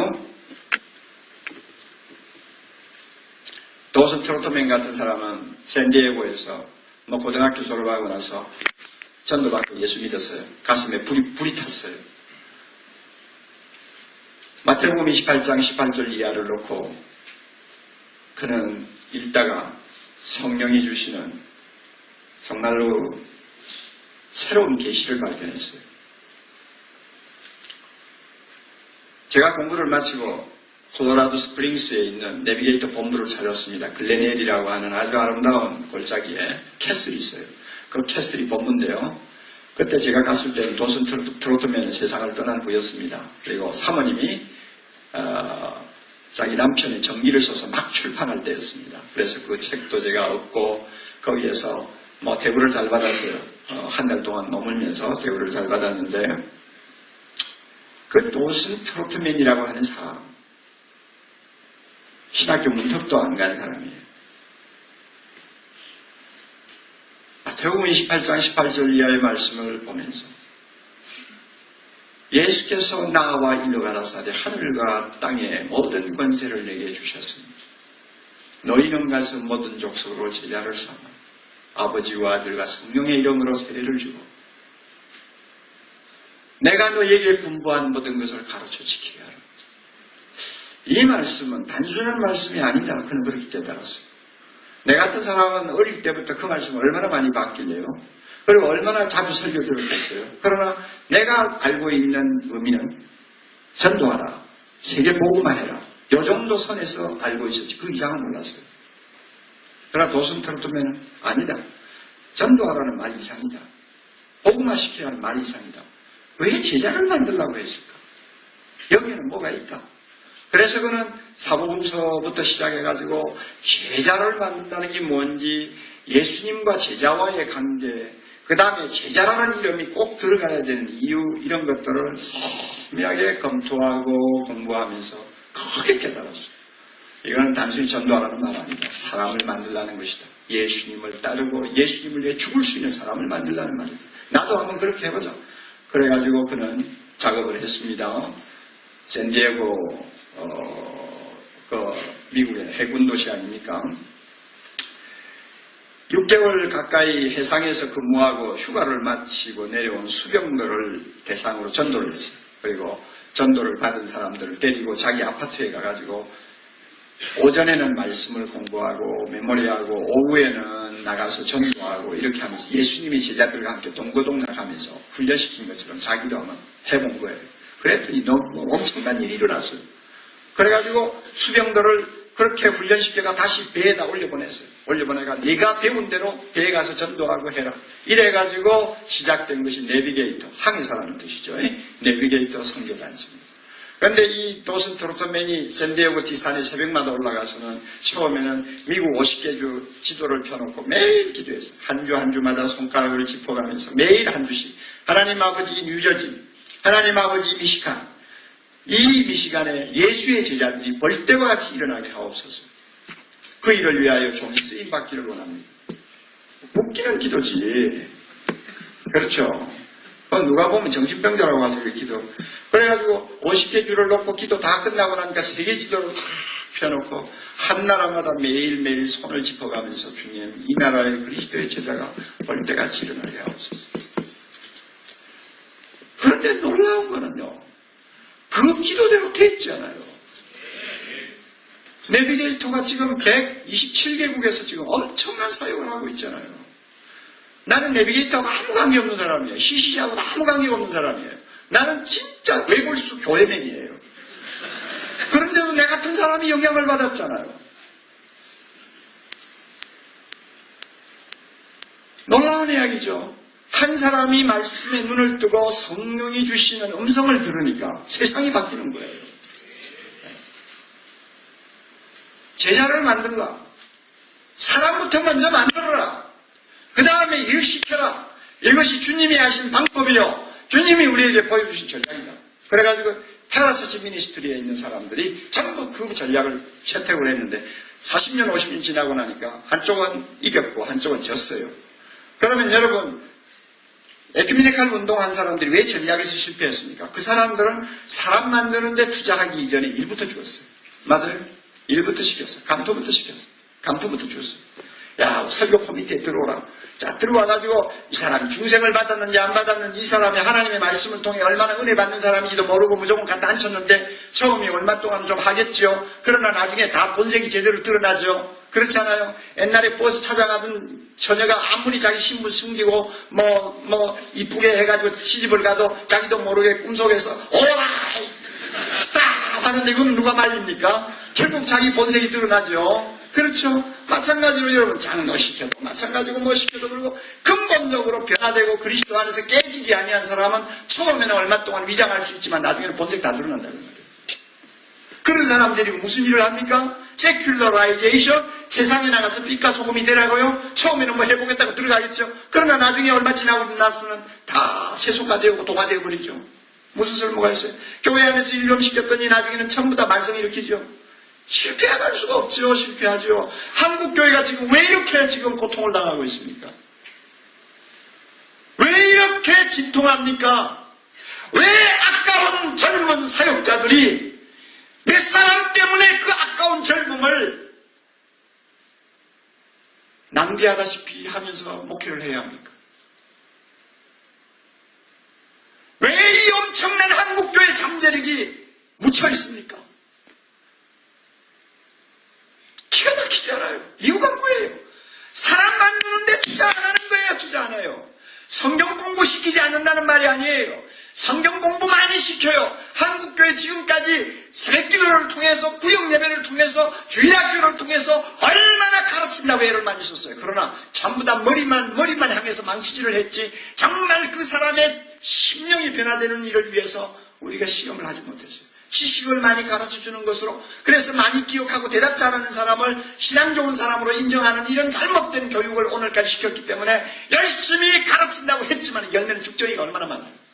도슨 트로트맨 같은 사람은 샌디에고에서 고등학교 졸업하고 나서 전도받고 예수 믿었어요. 가슴에 불이 탔어요. 마태복음 28장 18절 이하를 놓고 그는 읽다가 성령이 주시는 정말로 새로운 계시를 발견했어요. 제가 공부를 마치고 콜로라도 스프링스에 있는 내비게이터 본부를 찾았습니다. 글레니엘이라고 하는 아주 아름다운 골짜기에 캐슬이 있어요. 그 캐슬이 본부인데요. 그때 제가 갔을 때는 도슨 트로트맨은 세상을 떠난 후였습니다. 그리고 사모님이 자기 남편의 전기를 써서 막 출판할 때였습니다. 그래서 그 책도 제가 얻고 거기에서 대우를 잘 받았어요. 한 달 동안 머물면서 대우를 잘 받았는데 그 도슨 트로트맨이라고 하는 사람, 신학교 문턱도 안 간 사람이에요. 마태복음 28장 18절 이하의 말씀을 보면서 예수께서 나와 일러 가라사대 하늘과 땅의 모든 권세를 내게 주셨습니다. 너희는 가서 모든 족속으로 제자를 삼아 아버지와 아들과 성령의 이름으로 세례를 주고 내가 너희에게 분부한 모든 것을 가르쳐 지키게 하라. 이 말씀은 단순한 말씀이 아니다. 그는 그렇게 깨달았어요. 내 같은 사람은 어릴 때부터 그 말씀을 얼마나 많이 받길래요. 그리고 얼마나 자주 설교 들었겠어요. 그러나 내가 알고 있는 의미는 전도하라, 세계 복음화해라, 요 정도 선에서 알고 있었지 그 이상은 몰랐어요. 그러나 도슨 트로트맨은 아니다. 전도하라는 말 이상이다. 복음화시켜야 하는 말 이상이다. 왜 제자를 만들려고 했을까? 여기에는 뭐가 있다. 그래서 그는 사복음서부터 시작해가지고 제자를 만든다는 게 뭔지, 예수님과 제자와의 관계, 그 다음에 제자라는 이름이 꼭 들어가야 되는 이유, 이런 것들을 세밀하게 검토하고 공부하면서 크게 깨달았어요. 이거는 단순히 전도하라는 말 아니다. 사람을 만들라는 것이다. 예수님을 따르고 예수님을 위해 죽을 수 있는 사람을 만들라는 말이다. 나도 한번 그렇게 해보자. 그래가지고 그는 작업을 했습니다. 샌디에고 미국의 해군 도시 아닙니까? 6개월 가까이 해상에서 근무하고 휴가를 마치고 내려온 수병들을 대상으로 전도를 했어요. 그리고 전도를 받은 사람들을 데리고 자기 아파트에 가가지고 오전에는 말씀을 공부하고 메모리하고 오후에는 나가서 전도하고 이렇게 하면서 예수님이 제자들과 함께 동고동락하면서 훈련시킨 것처럼 자기도 한번 해본 거예요. 그랬더니 너무 엄청난 일이 일어났어요. 그래가지고 수병들을 그렇게 훈련시켜가 다시 배에다 올려보냈어요. 올려보내가 네가 배운 대로 배에 가서 전도하고 해라. 이래가지고 시작된 것이 내비게이터, 항해사라는 뜻이죠. 내비게이터 선교단체입니다. 그런데 이 도슨 트로트맨이 샌디에고 지산에 새벽마다 올라가서는 처음에는 미국 50개 주 지도를 펴놓고 매일 기도했어요. 한 주 한 주마다 손가락을 짚어가면서 매일 한 주씩 하나님 아버지 뉴저지, 하나님 아버지 미시간, 이 미시간에 예수의 제자들이 벌떼와 같이 일어나게 하옵소서. 그 일을 위하여 종이 쓰임받기를 원합니다. 웃기는 기도지. 그렇죠. 누가 보면 정신병자라고 하죠, 그 기도. 그래가지고 50개 줄을 놓고 기도 다 끝나고 나니까 세계 지도를 다 펴놓고 한 나라마다 매일매일 손을 짚어가면서 주님, 이 나라의 그리스도의 제자가 벌떼같이 일어나게 하옵소서. 그런데 놀라운 거는요, 그 기도대로 됐잖아요. 내비게이터가 지금 127개국에서 지금 엄청난 사용을 하고 있잖아요. 나는 내비게이터하고 아무 관계없는 사람이에요. CCC하고도 아무 관계가 없는 사람이에요. 나는 진짜 외골수 교회맨이에요. 그런데도 내 같은 사람이 영향을 받았잖아요. 놀라운 이야기죠. 한 사람이 말씀에 눈을 뜨고 성령이 주시는 음성을 들으니까 세상이 바뀌는 거예요. 제자를 만들라. 사람부터 먼저 만들어라. 그 다음에 일시켜라. 이것이 주님이 하신 방법이요. 주님이 우리에게 보여주신 전략이다. 그래가지고 페라처치 미니스트리에 있는 사람들이 전부 그 전략을 채택을 했는데 40년, 50년 지나고 나니까 한쪽은 이겼고 한쪽은 졌어요. 그러면 여러분, 에큐메니칼 운동한 사람들이 왜 전략에서 실패했습니까? 그 사람들은 사람 만드는데 투자하기 이전에 일부터 죽었어요. 맞아요? 일부터 시켰어요. 감투부터 시켰어요. 감투부터 죽었어요. 야, 설교 코미티에 들어오라. 자, 들어와가지고 이 사람이 중생을 받았는지 안 받았는지, 이 사람이 하나님의 말씀을 통해 얼마나 은혜 받는 사람인지도 모르고 무조건 갖다 앉혔는데 처음에 얼마 동안 좀 하겠죠. 그러나 나중에 다 본색이 제대로 드러나죠. 그렇잖아요. 옛날에 버스 찾아가던 처녀가 아무리 자기 신분 숨기고 이쁘게 해가지고 시집을 가도 자기도 모르게 꿈속에서 오라이 스탑 하는데 이건 누가 말립니까? 결국 자기 본색이 드러나죠. 그렇죠. 마찬가지로 여러분 장로시켜도 마찬가지고 뭐 시켜도 그리고 근본적으로 변화되고 그리스도 안에서 깨지지 아니한 사람은 처음에는 얼마 동안 위장할 수 있지만 나중에는 본색 다 드러난다는 거예요. 그런 사람들이 무슨 일을 합니까? 세큘러라이제이션, 세상에 나가서 빛과 소금이 되라고요. 처음에는 뭐 해보겠다고 들어가겠죠. 그러나 나중에 얼마 지나고 나서는 다 세속화되고 도화되어 버리죠. 무슨 쓸모가 있어요? 교회 안에서 일념시켰더니 나중에는 전부 다 말썽 일으키죠. 실패할 수가 없죠. 실패하죠. 한국교회가 지금 왜 이렇게 지금 고통을 당하고 있습니까? 왜 이렇게 진통합니까? 왜 아까운 젊은 사역자들이 몇 사람 때문에 그 아까운 젊음을 낭비하다시피 하면서 목회를 해야 합니까? 왜 이 엄청난 한국교회 잠재력이 묻혀 있습니까? 기가 막히지 않아요. 이유가 뭐예요? 사람 만드는데 투자 안 하는 거예요. 투자 안 해요. 성경 공부시키지 않는다는 말이 아니에요. 성경 공부 많이 시켜요. 한국교회 지금까지 새벽기도를 통해서 구역예배를 통해서 주일학교를 통해서 얼마나 가르친다고 애를 많이 썼어요. 그러나 전부 다 머리만 향해서 망치질을 했지 정말 그 사람의 심령이 변화되는 일을 위해서 우리가 시험을 하지 못했어요. 지식을 많이 가르쳐주는 것으로 그래서 많이 기억하고 대답 잘하는 사람을 신앙 좋은 사람으로 인정하는 이런 잘못된 교육을 오늘까지 시켰기 때문에 열심히 가르친다고 했지만 열매는 죽정이가 얼마나 많아요.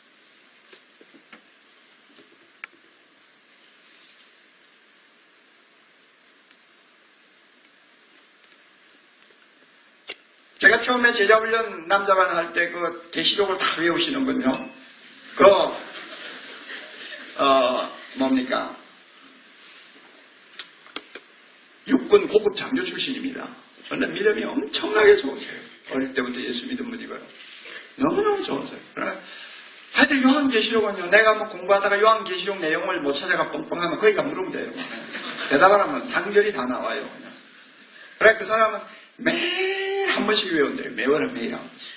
제가 처음에 제자훈련 남자반 할 때 그 계시록을 다 외우시는군요. 뭡니까? 육군 고급 장교 출신입니다. 그런데 믿음이 엄청나게 좋으세요. 어릴 때부터 예수 믿은 분이고요. 너무너무 좋으세요. 하여튼 요한계시록은요, 내가 뭐 공부하다가 요한계시록 내용을 못 찾아가 뻥뻥하면 거기가 물으면 돼요. 대답을 하면 장절이 다 나와요. 그래, 그 사람은 매일 한 번씩 외운대요. 매월은 매일 한 번씩.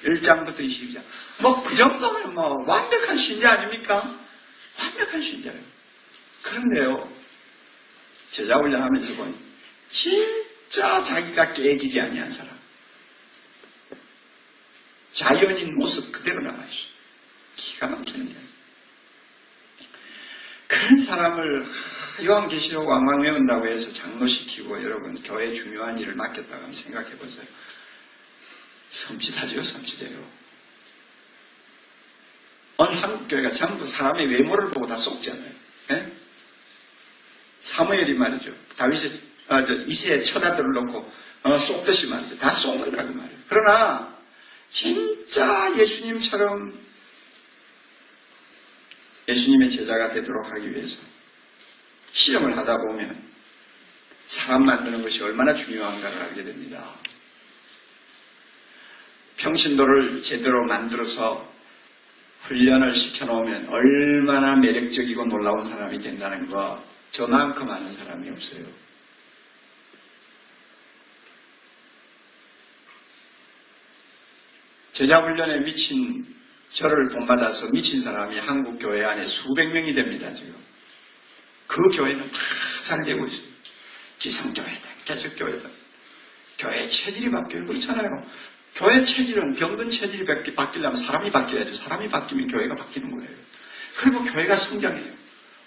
1장부터 22장. 뭐, 그 정도면 뭐, 완벽한 신자 아닙니까? 완벽한 신자예요. 그런데요, 제자훈련 하면서 보니, 진짜 자기가 깨지지 아니한 사람. 자연인 모습 그대로 남아있어요. 기가 막히는 거예요. 그런 사람을 요한계시록 왕왕 외운다고 해서 장로시키고 여러분 교회 중요한 일을 맡겼다고 한번 생각해 보세요. 섬찟하죠, 섬찟해요. 오늘 한국교회가 전부 사람의 외모를 보고 다 속잖아요. 예? 사무엘이 말이죠. 이새의 처자들을 놓고 쏙듯이 말이죠. 다 쏙는다고 말이에요. 그러나 진짜 예수님처럼 예수님의 제자가 되도록 하기 위해서 시험을 하다 보면 사람 만드는 것이 얼마나 중요한가를 알게 됩니다. 평신도를 제대로 만들어서 훈련을 시켜놓으면 얼마나 매력적이고 놀라운 사람이 된다는 거 저만큼 아는 사람이 없어요. 제자훈련에 미친 저를 본받아서 미친 사람이 한국 교회 안에 수백 명이 됩니다. 지금 그 교회는 다 잘 되고 있어요. 기성교회든 개척교회든 교회 체질이 바뀌어요. 그렇잖아요. 교회 체질은 병든 체질이 바뀌려면 사람이 바뀌어야죠. 사람이 바뀌면 교회가 바뀌는 거예요. 그리고 교회가 성장해요.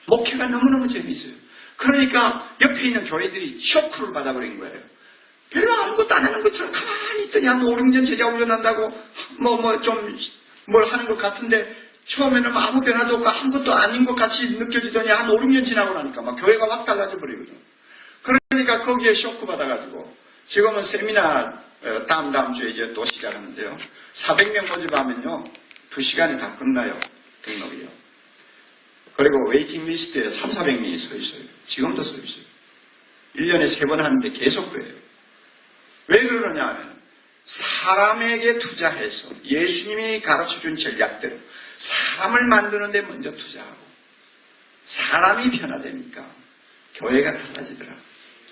목회가 너무너무 재미있어요. 그러니까 옆에 있는 교회들이 쇼크를 받아버린 거예요. 별로 아무것도 안 하는 것처럼 가만히 있더니 한 5, 6년 제자훈련한다고 뭘 하는 것 같은데 처음에는 아무 변화도 없고 아무것도 아닌 것 같이 느껴지더니 한 5, 6년 지나고 나니까 막 교회가 확 달라져 버리거든. 그러니까 거기에 쇼크 받아가지고 지금은 세미나 다음 주에 이제 또 시작하는데요. 400명 모집하면요 2시간에 다 끝나요. 등록이요. 그리고 웨이팅 리스트에 300~400명이 서 있어요. 지금도 서 있어요. 1년에 3번 하는데 계속 그래요. 왜 그러느냐 하면 사람에게 투자해서 예수님이 가르쳐준 전략대로 사람을 만드는 데 먼저 투자하고 사람이 변화되니까 교회가 달라지더라.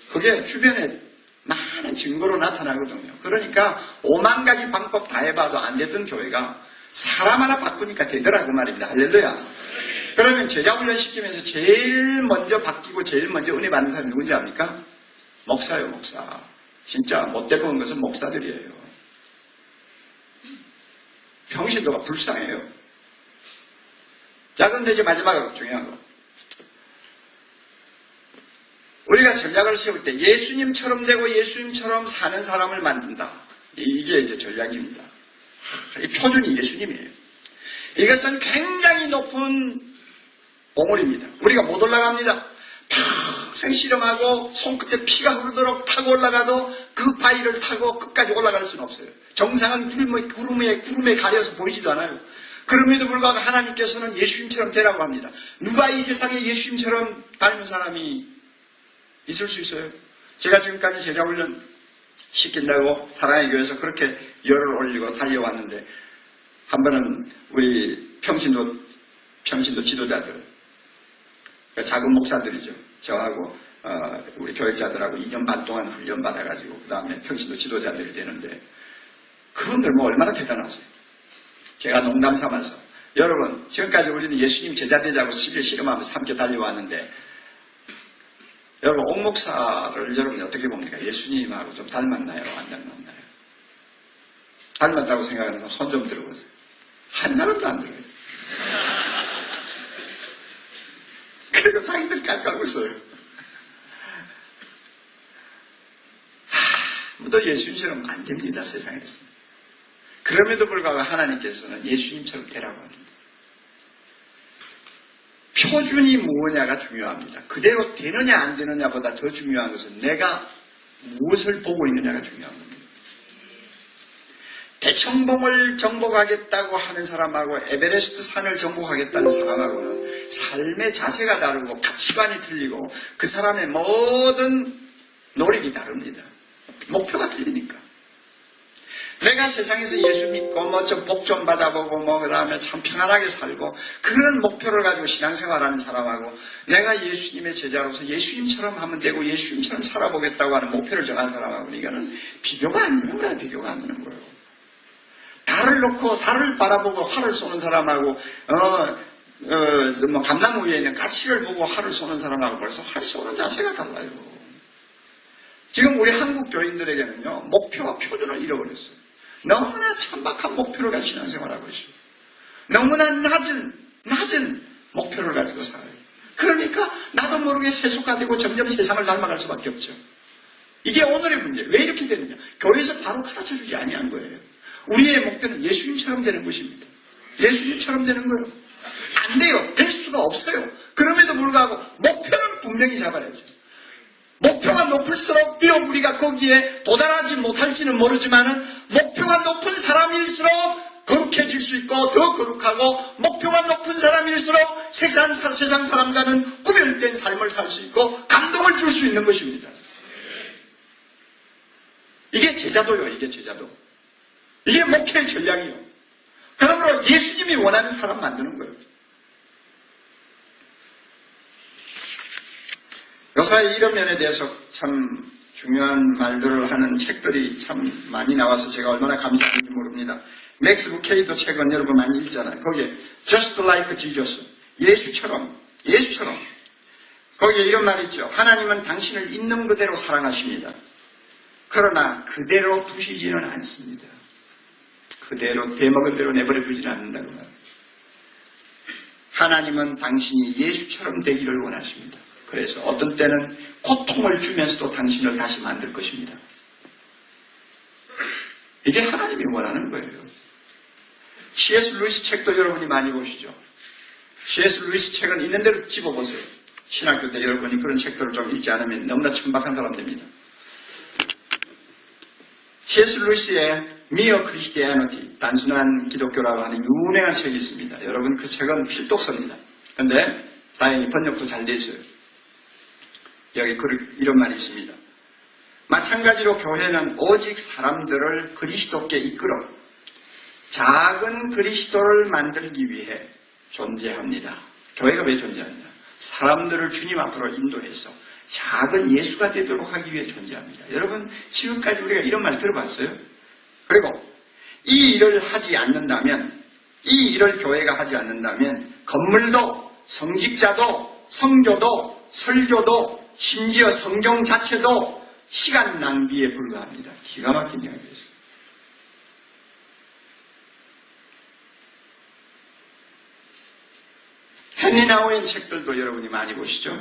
그게 주변에 많은 증거로 나타나거든요. 그러니까 5만 가지 방법 다 해봐도 안 되던 교회가 사람 하나 바꾸니까 되더라고 말입니다. 할렐루야. 그러면 제자훈련 시키면서 제일 먼저 바뀌고 제일 먼저 은혜 받는 사람이 누군지 압니까? 목사예요, 목사. 진짜 못돼 보는 것은 목사들이에요. 평신도가 불쌍해요. 자, 그런데 이제 마지막으로 중요한 거. 우리가 전략을 세울 때 예수님처럼 되고 예수님처럼 사는 사람을 만든다. 이게 이제 전략입니다. 이 표준이 예수님이에요. 이것은 굉장히 높은 봉우리입니다. 우리가 못 올라갑니다. 평생 실험하고 손끝에 피가 흐르도록 타고 올라가도 그 바위를 타고 끝까지 올라갈 수는 없어요. 정상은 구름에 가려서 보이지도 않아요. 그럼에도 불구하고 하나님께서는 예수님처럼 되라고 합니다. 누가 이 세상에 예수님처럼 닮은 사람이 있을 수 있어요? 제가 지금까지 제자훈련 시킨다고 사랑의 교회에서 그렇게 열을 올리고 달려왔는데 한 번은 우리 평신도 지도자들, 작은 목사들이죠. 저하고 우리 교육자들하고 2년 반 동안 훈련 받아가지고 그 다음에 평신도 지도자들이 되는데 그분들 뭐 얼마나 대단하세요. 제가 농담 삼아서 여러분 지금까지 우리는 예수님 제자 되자고 10일 실험하면서 함께 달려왔는데 여러분 옥 목사를 여러분이 어떻게 봅니까? 예수님하고 좀 닮았나요? 안 닮았나요? 닮았다고 생각하는 사람 손 좀 들어보세요. 한 사람도 안 들어요. 그리고 자기들 깔깔 웃어요. 아무도 예수님처럼 안 됩니다, 세상에서. 그럼에도 불구하고 하나님께서는 예수님처럼 되라고 합니다. 표준이 무엇냐가 중요합니다. 그대로 되느냐 안 되느냐보다 더 중요한 것은 내가 무엇을 보고 있느냐가 중요한 겁니다. 대청봉을 정복하겠다고 하는 사람하고 에베레스트 산을 정복하겠다는 사람하고는 삶의 자세가 다르고 가치관이 틀리고 그 사람의 모든 노력이 다릅니다. 목표가 틀리니까. 내가 세상에서 예수 믿고 뭐 좀 복 좀 받아보고 뭐 그 다음에 참 평안하게 살고 그런 목표를 가지고 신앙생활하는 사람하고 내가 예수님의 제자로서 예수님처럼 하면 되고 예수님처럼 살아보겠다고 하는 목표를 정한 사람하고는 이거는 비교가 안 되는 거야. 비교가 안 되는 거예요. 달을 놓고 달을 바라보고 활을 쏘는 사람하고 뭐 감나무 위에 있는 가치를 보고 활을 쏘는 사람하고 벌써 활 쏘는 자세가 달라요. 지금 우리 한국 교인들에게는요 목표와 표준을 잃어버렸어요. 너무나 천박한 목표를 가지고 신앙생활하고 있어요. 너무나 낮은 목표를 가지고 살아요. 그러니까 나도 모르게 세속화되고 점점 세상을 닮아갈 수밖에 없죠. 이게 오늘의 문제예요. 왜 이렇게 되느냐? 교회에서 바로 가르쳐주지 아니한 거예요. 우리의 목표는 예수님처럼 되는 것입니다. 예수님처럼 되는 거예요. 안 돼요. 될 수가 없어요. 그럼에도 불구하고 목표는 분명히 잡아야죠. 목표가 높을수록 비록 우리가 거기에 도달하지 못할지는 모르지만은 목표가 높은 사람일수록 거룩해질 수 있고 더 거룩하고 목표가 높은 사람일수록 세상 사람과는 구별된 삶을 살 수 있고 감동을 줄 수 있는 것입니다. 이게 제자도요. 이게 제자도. 이게 목회의 전략이요. 그러므로 예수님이 원하는 사람 만드는 거예요. 요사이 이런 면에 대해서 참 중요한 말들을 하는 책들이 참 많이 나와서 제가 얼마나 감사한지 모릅니다. 맥스 루케이도 책은 여러분 많이 읽잖아요. 거기에 Just like Jesus, 예수처럼 거기에 이런 말이 있죠. 하나님은 당신을 있는 그대로 사랑하십니다. 그러나 그대로 두시지는 않습니다. 그대로 대먹은 대로 내버려 두지는 않는다고 말합니다. 하나님은 당신이 예수처럼 되기를 원하십니다. 그래서 어떤 때는 고통을 주면서도 당신을 다시 만들 것입니다. 이게 하나님이 원하는 거예요. C.S. 루이스 책도 여러분이 많이 보시죠. C.S. 루이스 책은 있는 대로 집어보세요. 신학교 때 여러분이 그런 책들을 좀 읽지 않으면 너무나 천박한 사람 됩니다. C.S. 루이스의 Mere Christianity, 단순한 기독교라고 하는 유명한 책이 있습니다. 여러분 그 책은 필독서입니다. 그런데 다행히 번역도 잘 돼 있어요. 여기 이런 말이 있습니다. 마찬가지로 교회는 오직 사람들을 그리스도께 이끌어 작은 그리스도를 만들기 위해 존재합니다. 교회가 왜 존재하느냐? 사람들을 주님 앞으로 인도해서 작은 예수가 되도록 하기 위해 존재합니다. 여러분 지금까지 우리가 이런 말 들어봤어요? 그리고 이 일을 하지 않는다면, 이 일을 교회가 하지 않는다면 건물도 성직자도 성교도 설교도 심지어 성경 자체도 시간 낭비에 불과합니다. 기가 막힌 이야기였어요. 헨리 나우의 책들도 여러분이 많이 보시죠?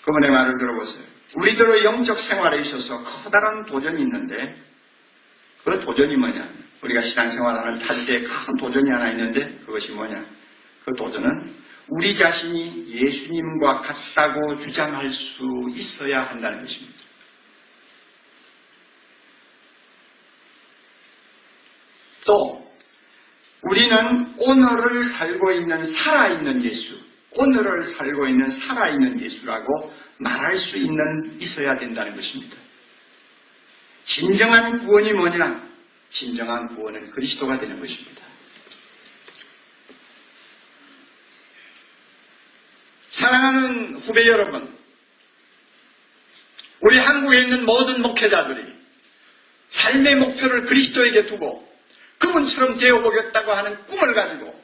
그분의 말을 들어보세요. 우리들의 영적 생활에 있어서 커다란 도전이 있는데 그 도전이 뭐냐면 우리가 신앙생활을 할 때 큰 도전이 하나 있는데 그것이 뭐냐? 그 도전은 우리 자신이 예수님과 같다고 주장할 수 있어야 한다는 것입니다. 또 우리는 오늘을 살고 있는 살아있는 예수, 오늘을 살고 있는 살아있는 예수라고 말할 수 있어야 된다는 것입니다. 진정한 구원이 뭐냐? 진정한 구원은 그리스도가 되는 것입니다. 사랑하는 후배 여러분, 우리 한국에 있는 모든 목회자들이 삶의 목표를 그리스도에게 두고 그분처럼 되어보겠다고 하는 꿈을 가지고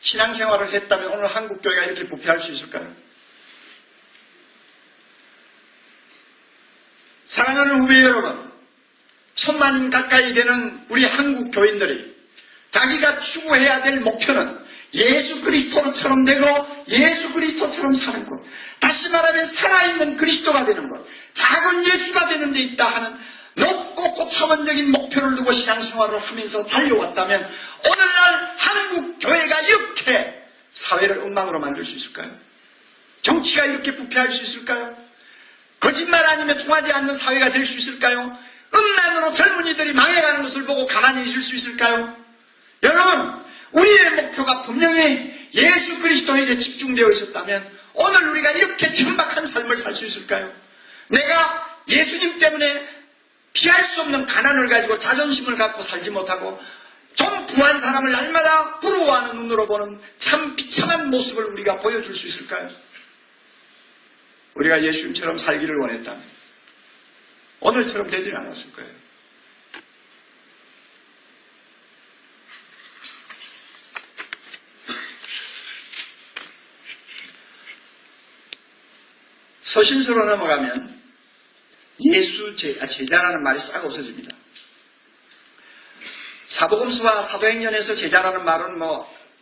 신앙생활을 했다면 오늘 한국교회가 이렇게 부패할 수 있을까요? 사랑하는 후배 여러분, 1000만 가까이 되는 우리 한국 교인들이 자기가 추구해야 될 목표는 예수 그리스도처럼 되고 예수 그리스도처럼 사는 것, 다시 말하면 살아있는 그리스도가 되는 것, 작은 예수가 되는 데 있다 하는 높고 고차원적인 목표를 두고 신앙생활을 하면서 달려왔다면 오늘날 한국 교회가 이렇게 사회를 엉망으로 만들 수 있을까요? 정치가 이렇게 부패할 수 있을까요? 거짓말 아니면 통하지 않는 사회가 될 수 있을까요? 음란으로 젊은이들이 망해가는 것을 보고 가만히 있을 수 있을까요? 여러분, 우리의 목표가 분명히 예수 그리스도에게 집중되어 있었다면 오늘 우리가 이렇게 천박한 삶을 살 수 있을까요? 내가 예수님 때문에 피할 수 없는 가난을 가지고 자존심을 갖고 살지 못하고 좀 부한 사람을 날마다 부러워하는 눈으로 보는 참 비참한 모습을 우리가 보여줄 수 있을까요? 우리가 예수님처럼 살기를 원했다면 오늘처럼 되지는 않았을 거예요. 서신서로 넘어가면 예수 제자라는 말이 싹 없어집니다. 사복음서와 사도행전에서 제자라는 말은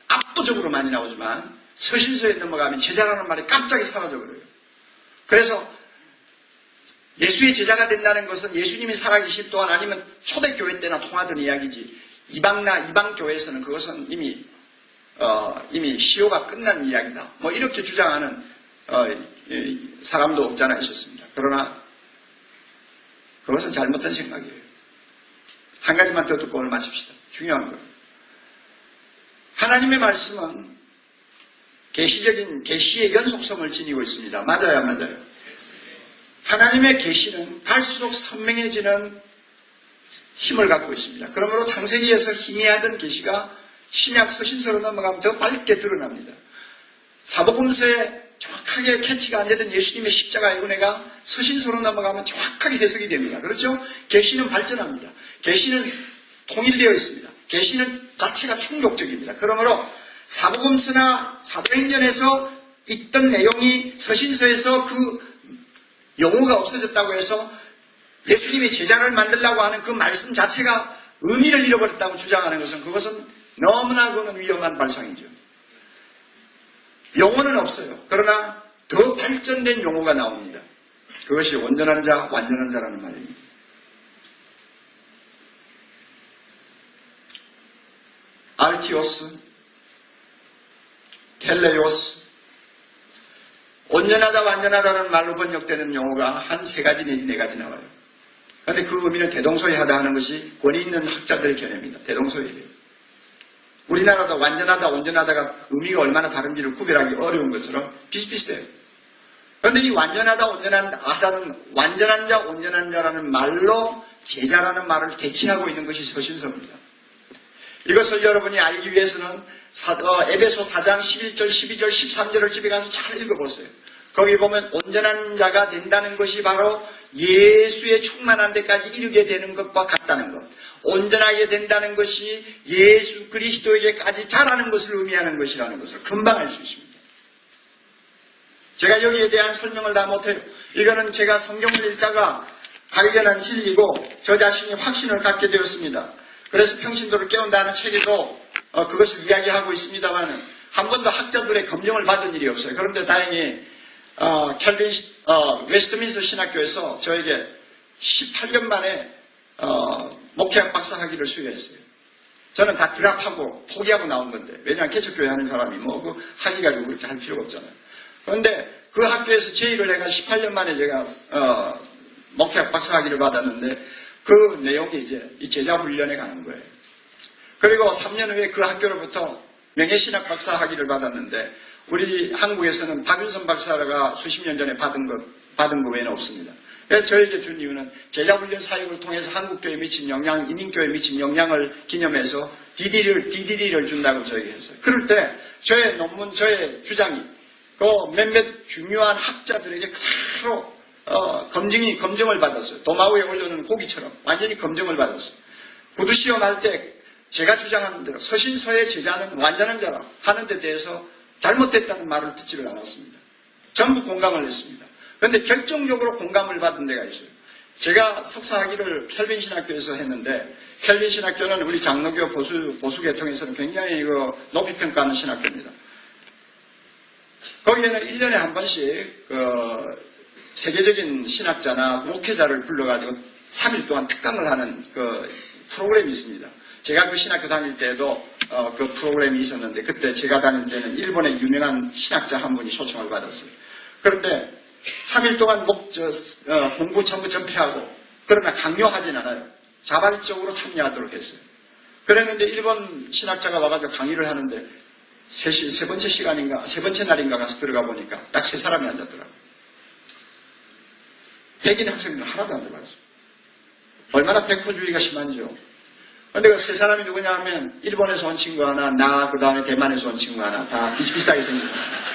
압도적으로 많이 나오지만 서신서에 넘어가면 제자라는 말이 갑자기 사라져버려요. 그래서 예수의 제자가 된다는 것은 예수님이 살아계실 동안 아니면 초대교회 때나 통하던 이야기지 이방 교회에서는 그것은 이미 시효가 끝난 이야기다. 이렇게 주장하는 사람도 없잖아 있었습니다. 그러나 그것은 잘못된 생각이에요. 한 가지만 더 듣고 오늘 마칩시다. 중요한 거예요. 하나님의 말씀은 계시의 연속성을 지니고 있습니다. 맞아요, 안 맞아요? 하나님의 계시는 갈수록 선명해지는 힘을 갖고 있습니다. 그러므로 창세기에서 희미하던 계시가 신약 서신서로 넘어가면 더 밝게 드러납니다. 사복음서에 정확하게 캐치가 안 되던 예수님의 십자가의 은혜가 서신서로 넘어가면 정확하게 해석이 됩니다. 그렇죠? 계시는 발전합니다. 계시는 통일되어 있습니다. 계시는 자체가 충족적입니다. 그러므로 사복음서나 사도행전에서 있던 내용이 서신서에서 그 용어가 없어졌다고 해서 예수님이 제자를 만들려고 하는 그 말씀 자체가 의미를 잃어버렸다고 주장하는 것은 그것은 너무나 그는 위험한 발상이죠. 용어는 없어요. 그러나 더 발전된 용어가 나옵니다. 그것이 온전한 자, 완전한 자라는 말입니다. 알티오스, 텔레오스, 온전하다, 완전하다는 말로 번역되는 용어가 한 3가지 내지 4가지 나와요. 그런데 그 의미는 대동소이하다 하는 것이 권위 있는 학자들의 견해입니다. 대동소이해요. 우리나라도 완전하다, 온전하다가 의미가 얼마나 다른지를 구별하기 어려운 것처럼 비슷비슷해요. 그런데 이 완전하다, 온전하다는 완전한 자, 온전한 자라는 말로 제자라는 말을 대체하고 있는 것이 서신서입니다. 이것을 여러분이 알기 위해서는 에베소 4장 11절, 12절, 13절을 집에 가서 잘 읽어보세요. 거기 보면 온전한 자가 된다는 것이 바로 예수의 충만한 데까지 이르게 되는 것과 같다는 것. 온전하게 된다는 것이 예수 그리스도에게까지 자라는 것을 의미하는 것이라는 것을 금방 알 수 있습니다. 제가 여기에 대한 설명을 다 못해요. 이거는 제가 성경을 읽다가 발견한 진리고 저 자신이 확신을 갖게 되었습니다. 그래서 평신도를 깨운다는 책에도 그것을 이야기하고 있습니다만 한 번도 학자들의 검증을 받은 일이 없어요. 그런데 다행히 웨스트민스터 신학교에서 저에게 18년 만에 목회학 박사 학위를 수여했어요. 저는 다 드랍하고 포기하고 나온 건데, 왜냐하면 개척교회 하는 사람이 뭐 그 학위 가지고 그렇게 할 필요가 없잖아요. 그런데 그 학교에서 제의를 해가 18년 만에 제가 목회학 박사학위를 받았는데, 그 내용이 이제 이 제자훈련에 가는 거예요. 그리고 3년 후에 그 학교로부터 명예신학 박사학위를 받았는데, 우리 한국에서는 박윤선 박사가 수십 년 전에 받은 것 외에는 없습니다. 그래서 저에게 준 이유는 제자훈련 사역을 통해서 한국교회에 미친 영향, 이민교회에 미친 영향을 기념해서 DD를 준다고 저에게 했어요. 그럴 때 저의 논문, 저의 주장이 그 몇몇 중요한 학자들에게 그대로 검증을 받았어요. 도마위에 올려놓은 고기처럼 완전히 검증을 받았어요. 구두시험 할 때 제가 주장하는 대로 서신서의 제자는 완전한 자라 하는 데 대해서 잘못됐다는 말을 듣지를 않았습니다. 전부 공감을 했습니다. 그런데 결정적으로 공감을 받은 데가 있어요. 제가 석사학위를 켈빈신학교에서 했는데, 켈빈신학교는 우리 장로교 보수 계통에서는 굉장히 높이 평가하는 신학교입니다. 거기에는 1년에 한 번씩 세계적인 신학자나 목회자를 불러가지고 3일 동안 특강을 하는 프로그램이 있습니다. 제가 그 신학교 다닐 때에도 그 프로그램이 있었는데, 그때 제가 다닐 때는 일본의 유명한 신학자 한 분이 초청을 받았어요. 그런데 3일 동안 공부 전부 전폐하고, 그러나 강요하진 않아요. 자발적으로 참여하도록 했어요. 그랬는데 일본 신학자가 와가지고 강의를 하는데 세 번째 시간인가, 세 번째 날인가 가서 들어가 보니까 딱 세 사람이 앉았더라고요. 백인 학생들은 하나도 안 들어갔어요. 얼마나 백포주의가 심한지요. 근데 그 세 사람이 누구냐 하면 일본에서 온 친구 하나, 나, 그 다음에 대만에서 온 친구 하나, 다 비슷비슷하게 생긴 거예요.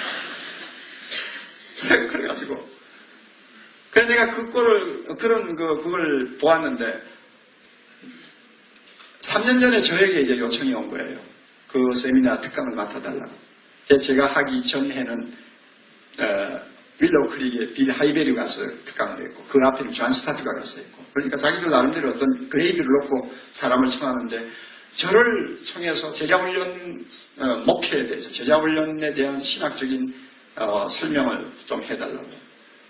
그래가지고. 그래 내가 그걸 보았는데, 3년 전에 저에게 이제 요청이 온 거예요. 그 세미나 특강을 맡아달라고. 제가 하기 전에는, 윌로우 크릭에 빌 하이베리 가서 특강을 했고, 그 앞에는 존 스타트가 가서 했고, 그러니까 자기들 나름대로 어떤 그레이드를 놓고 사람을 청하는데, 저를 청해서 제자훈련 목회에 대해서, 제자훈련에 대한 신학적인 설명을 좀 해달라고.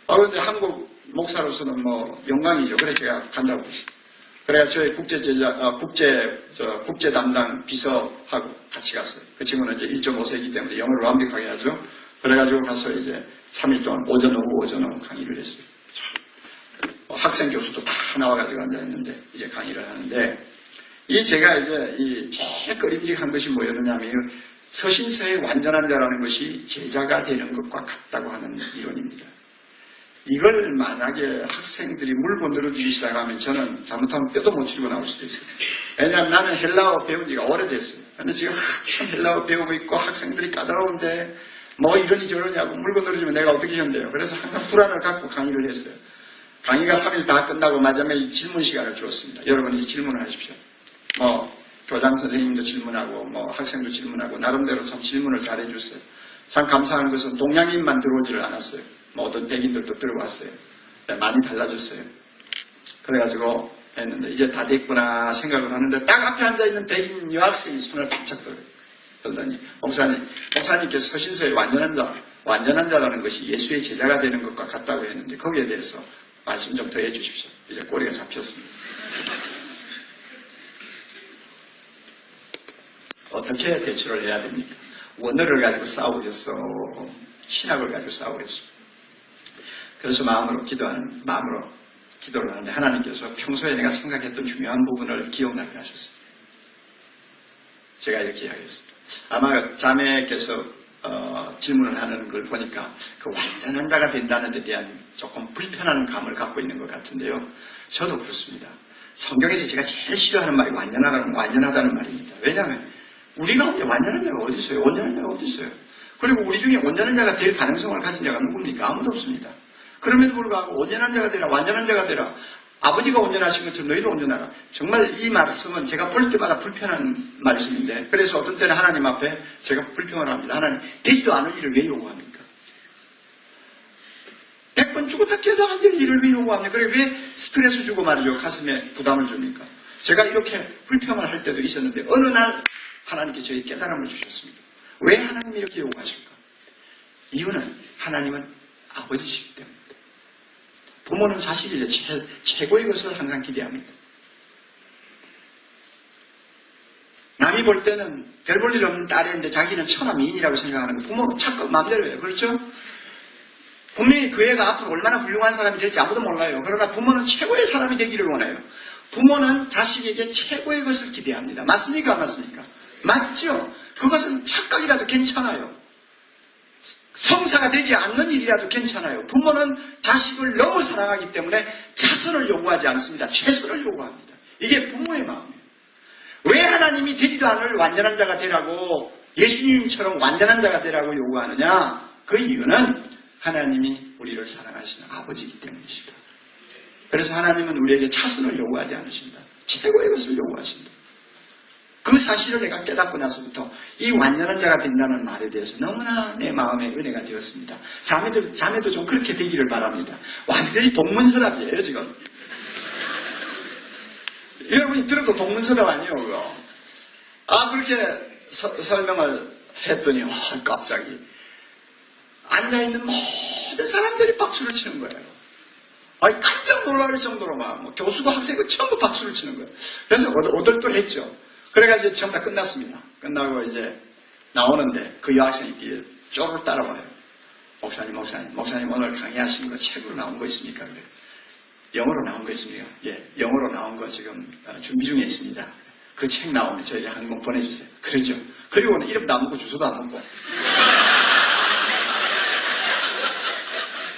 그런데 한국 목사로서는 뭐 영광이죠. 그래서 제가 간다고 했어요. 그래야 저희 국제 담당 비서하고 같이 갔어요. 그 친구는 이제 1.5세이기 때문에 영어를 완벽하게 하죠. 그래가지고 가서 이제 3일 동안 오전 오후 강의를 했어요. 학생 교수도 다 나와가지고 앉아있는데 이제 강의를 하는데, 제가 이제 제일 꺼림직한 것이 뭐였느냐면, 서신서의 완전한 자라는 것이 제자가 되는 것과 같다고 하는 이론입니다. 이걸 만약에 학생들이 물고 늘어지기 시작하면 저는 잘못하면 뼈도 못 치르고 나올 수도 있어요. 왜냐하면 나는 헬라어 배운 지가 오래됐어요. 근데 지금 한참 헬라어 배우고 있고 학생들이 까다로운데 뭐 이러니 저러냐고 물고 늘어지면 내가 어떻게 견뎌요. 그래서 항상 불안을 갖고 강의를 했어요. 강의가 3일 다 끝나고 마지막에 질문 시간을 주었습니다. 여러분이 질문을 하십시오. 교장 선생님도 질문하고 학생도 질문하고 나름대로 참 질문을 잘해줬어요. 참 감사한 것은 동양인만 들어오지를 않았어요. 어떤 백인들도 들어왔어요. 많이 달라졌어요. 그래가지고 했는데 이제 다 됐구나 생각을 하는데, 딱 앞에 앉아있는 백인 여학생이 손을 바짝 들더니 목사님께서 서신서의 완전한 자라는 것이 예수의 제자가 되는 것과 같다고 했는데, 거기에 대해서 말씀 좀 더 해주십시오. 이제 꼬리가 잡혔습니다. 어떻게 대처를 해야 됩니까? 원어를 가지고 싸우겠어? 신학을 가지고 싸우겠어? 그래서 마음으로 기도를 하는데, 하나님께서 평소에 내가 생각했던 중요한 부분을 기억나게 하셨어요. 제가 이렇게 이야기했습니다. 아마 자매께서 질문을 하는 걸 보니까 그 완전한 자가 된다는 데 대한 조금 불편한 감을 갖고 있는 것 같은데요. 저도 그렇습니다. 성경에서 제가 제일 싫어하는 말이 완전하다는 말입니다. 왜냐하면 우리 가운데 완전한 자가 어디 있어요? 온전한 자가 어디 있어요? 그리고 우리 중에 온전한 자가 될 가능성을 가진 자가 누굽니까? 아무도 없습니다. 그럼에도 불구하고 온전한 자가 되라, 완전한 자가 되라, 아버지가 온전하신 것처럼 너희도 온전하라. 정말 이 말씀은 제가 볼 때마다 불편한 말씀인데, 그래서 어떤 때는 하나님 앞에 제가 불평을 합니다. 하나님, 되지도 않을 일을 왜 요구합니까? 100번 죽었다 깨도 안 될 일을 왜 요구합니까? 그래 왜 스트레스 주고 말이죠. 가슴에 부담을 줍니까? 제가 이렇게 불평을 할 때도 있었는데, 어느 날 하나님께 저희 깨달음을 주셨습니다. 왜 하나님이 이렇게 요구하실까? 이유는 하나님은 아버지시기 때문입니다. 부모는 자식이 최고의 것을 항상 기대합니다. 남이 볼 때는 별 볼 일 없는 딸인데 자기는 천하 미인이라고 생각하는 거. 부모 착각 마음대로 해요. 그렇죠? 분명히 그 애가 앞으로 얼마나 훌륭한 사람이 될지 아무도 몰라요. 그러나 부모는 최고의 사람이 되기를 원해요. 부모는 자식에게 최고의 것을 기대합니다. 맞습니까? 안 맞습니까? 맞죠? 그것은 착각이라도 괜찮아요. 성사가 되지 않는 일이라도 괜찮아요. 부모는 자식을 너무 사랑하기 때문에 자선을 요구하지 않습니다. 최선을 요구합니다. 이게 부모의 마음이에요. 왜 하나님이 되지도 않을 완전한 자가 되라고, 예수님처럼 완전한 자가 되라고 요구하느냐? 그 이유는 하나님이 우리를 사랑하시는 아버지이기 때문이시다. 그래서 하나님은 우리에게 차선을 요구하지 않으신다. 최고의 것을 요구하신다. 그 사실을 내가 깨닫고 나서부터 이 완전한 자가 된다는 말에 대해서 너무나 내 마음에 은혜가 되었습니다. 자매도 좀 그렇게 되기를 바랍니다. 완전히 동문서답이에요, 지금. 여러분이 들어도 동문서답 아니에요, 그거. 그렇게 설명을 했더니, 갑자기. 앉아있는 모든 사람들이 박수를 치는 거예요. 깜짝 놀랄 정도로 교수가 학생이 전부 박수를 치는 거예요. 그래서 오돌돌했죠. 그래가지고 전부 다 끝났습니다. 끝나고 이제 나오는데 그 여학생이 쪼르르 따라와요. 목사님 오늘 강의하신 거 책으로 나온 거 있습니까? 그래요. 영어로 나온 거 있습니까? 예, 영어로 나온 거 지금 준비 중에 있습니다. 그 책 나오면 저에게 한 권 보내주세요. 그러죠. 그리고는 이름도 안 묻고 주소도 안 묻고.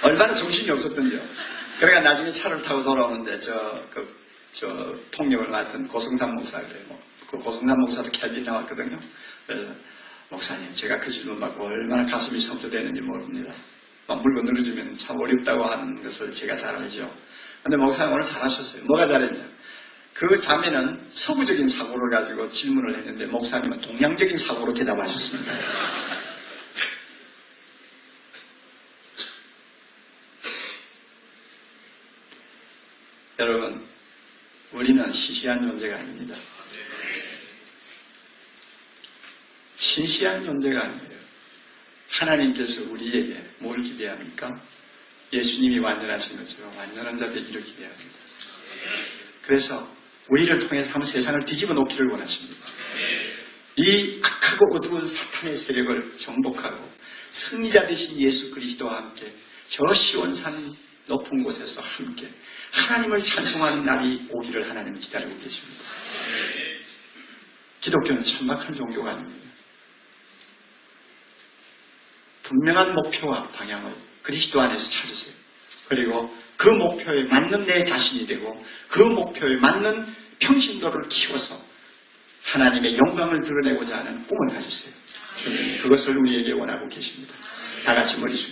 얼마나 정신이 없었던지요. 그러니까 나중에 차를 타고 돌아오는데 저 통역을 맡은 고성삼 목사 그래요. 그 고성삼 목사도 캘빈 나왔거든요. 그래서 목사님 제가 그 질문 받고 얼마나 가슴이 섬뜩되는지 모릅니다. 물건 늘어지면 참 어렵다고 하는 것을 제가 잘 알죠. 근데 목사님 오늘 잘하셨어요. 뭐가 잘했냐? 그 자매는 서구적인 사고를 가지고 질문을 했는데 목사님은 동양적인 사고로 대답하셨습니다. 여러분, 우리는 시시한 존재가 아닙니다. 신시한 존재가 아니에요. 하나님께서 우리에게 뭘 기대합니까? 예수님이 완전하신 것처럼 완전한 자 되기를 기대합니다. 그래서 우리를 통해서 한번 세상을 뒤집어 놓기를 원하십니다. 이 악하고 어두운 사탄의 세력을 정복하고 승리자 되신 예수 그리스도와 함께 저 시온산 높은 곳에서 함께 하나님을 찬송하는 날이 오기를 하나님은 기다리고 계십니다. 기독교는 천박한 종교가 아닙니다. 분명한 목표와 방향을 그리스도 안에서 찾으세요. 그리고 그 목표에 맞는 내 자신이 되고 그 목표에 맞는 평신도를 키워서 하나님의 영광을 드러내고자 하는 꿈을 가지세요. 주님, 그것을 우리에게 원하고 계십니다. 다 같이 머리 숙여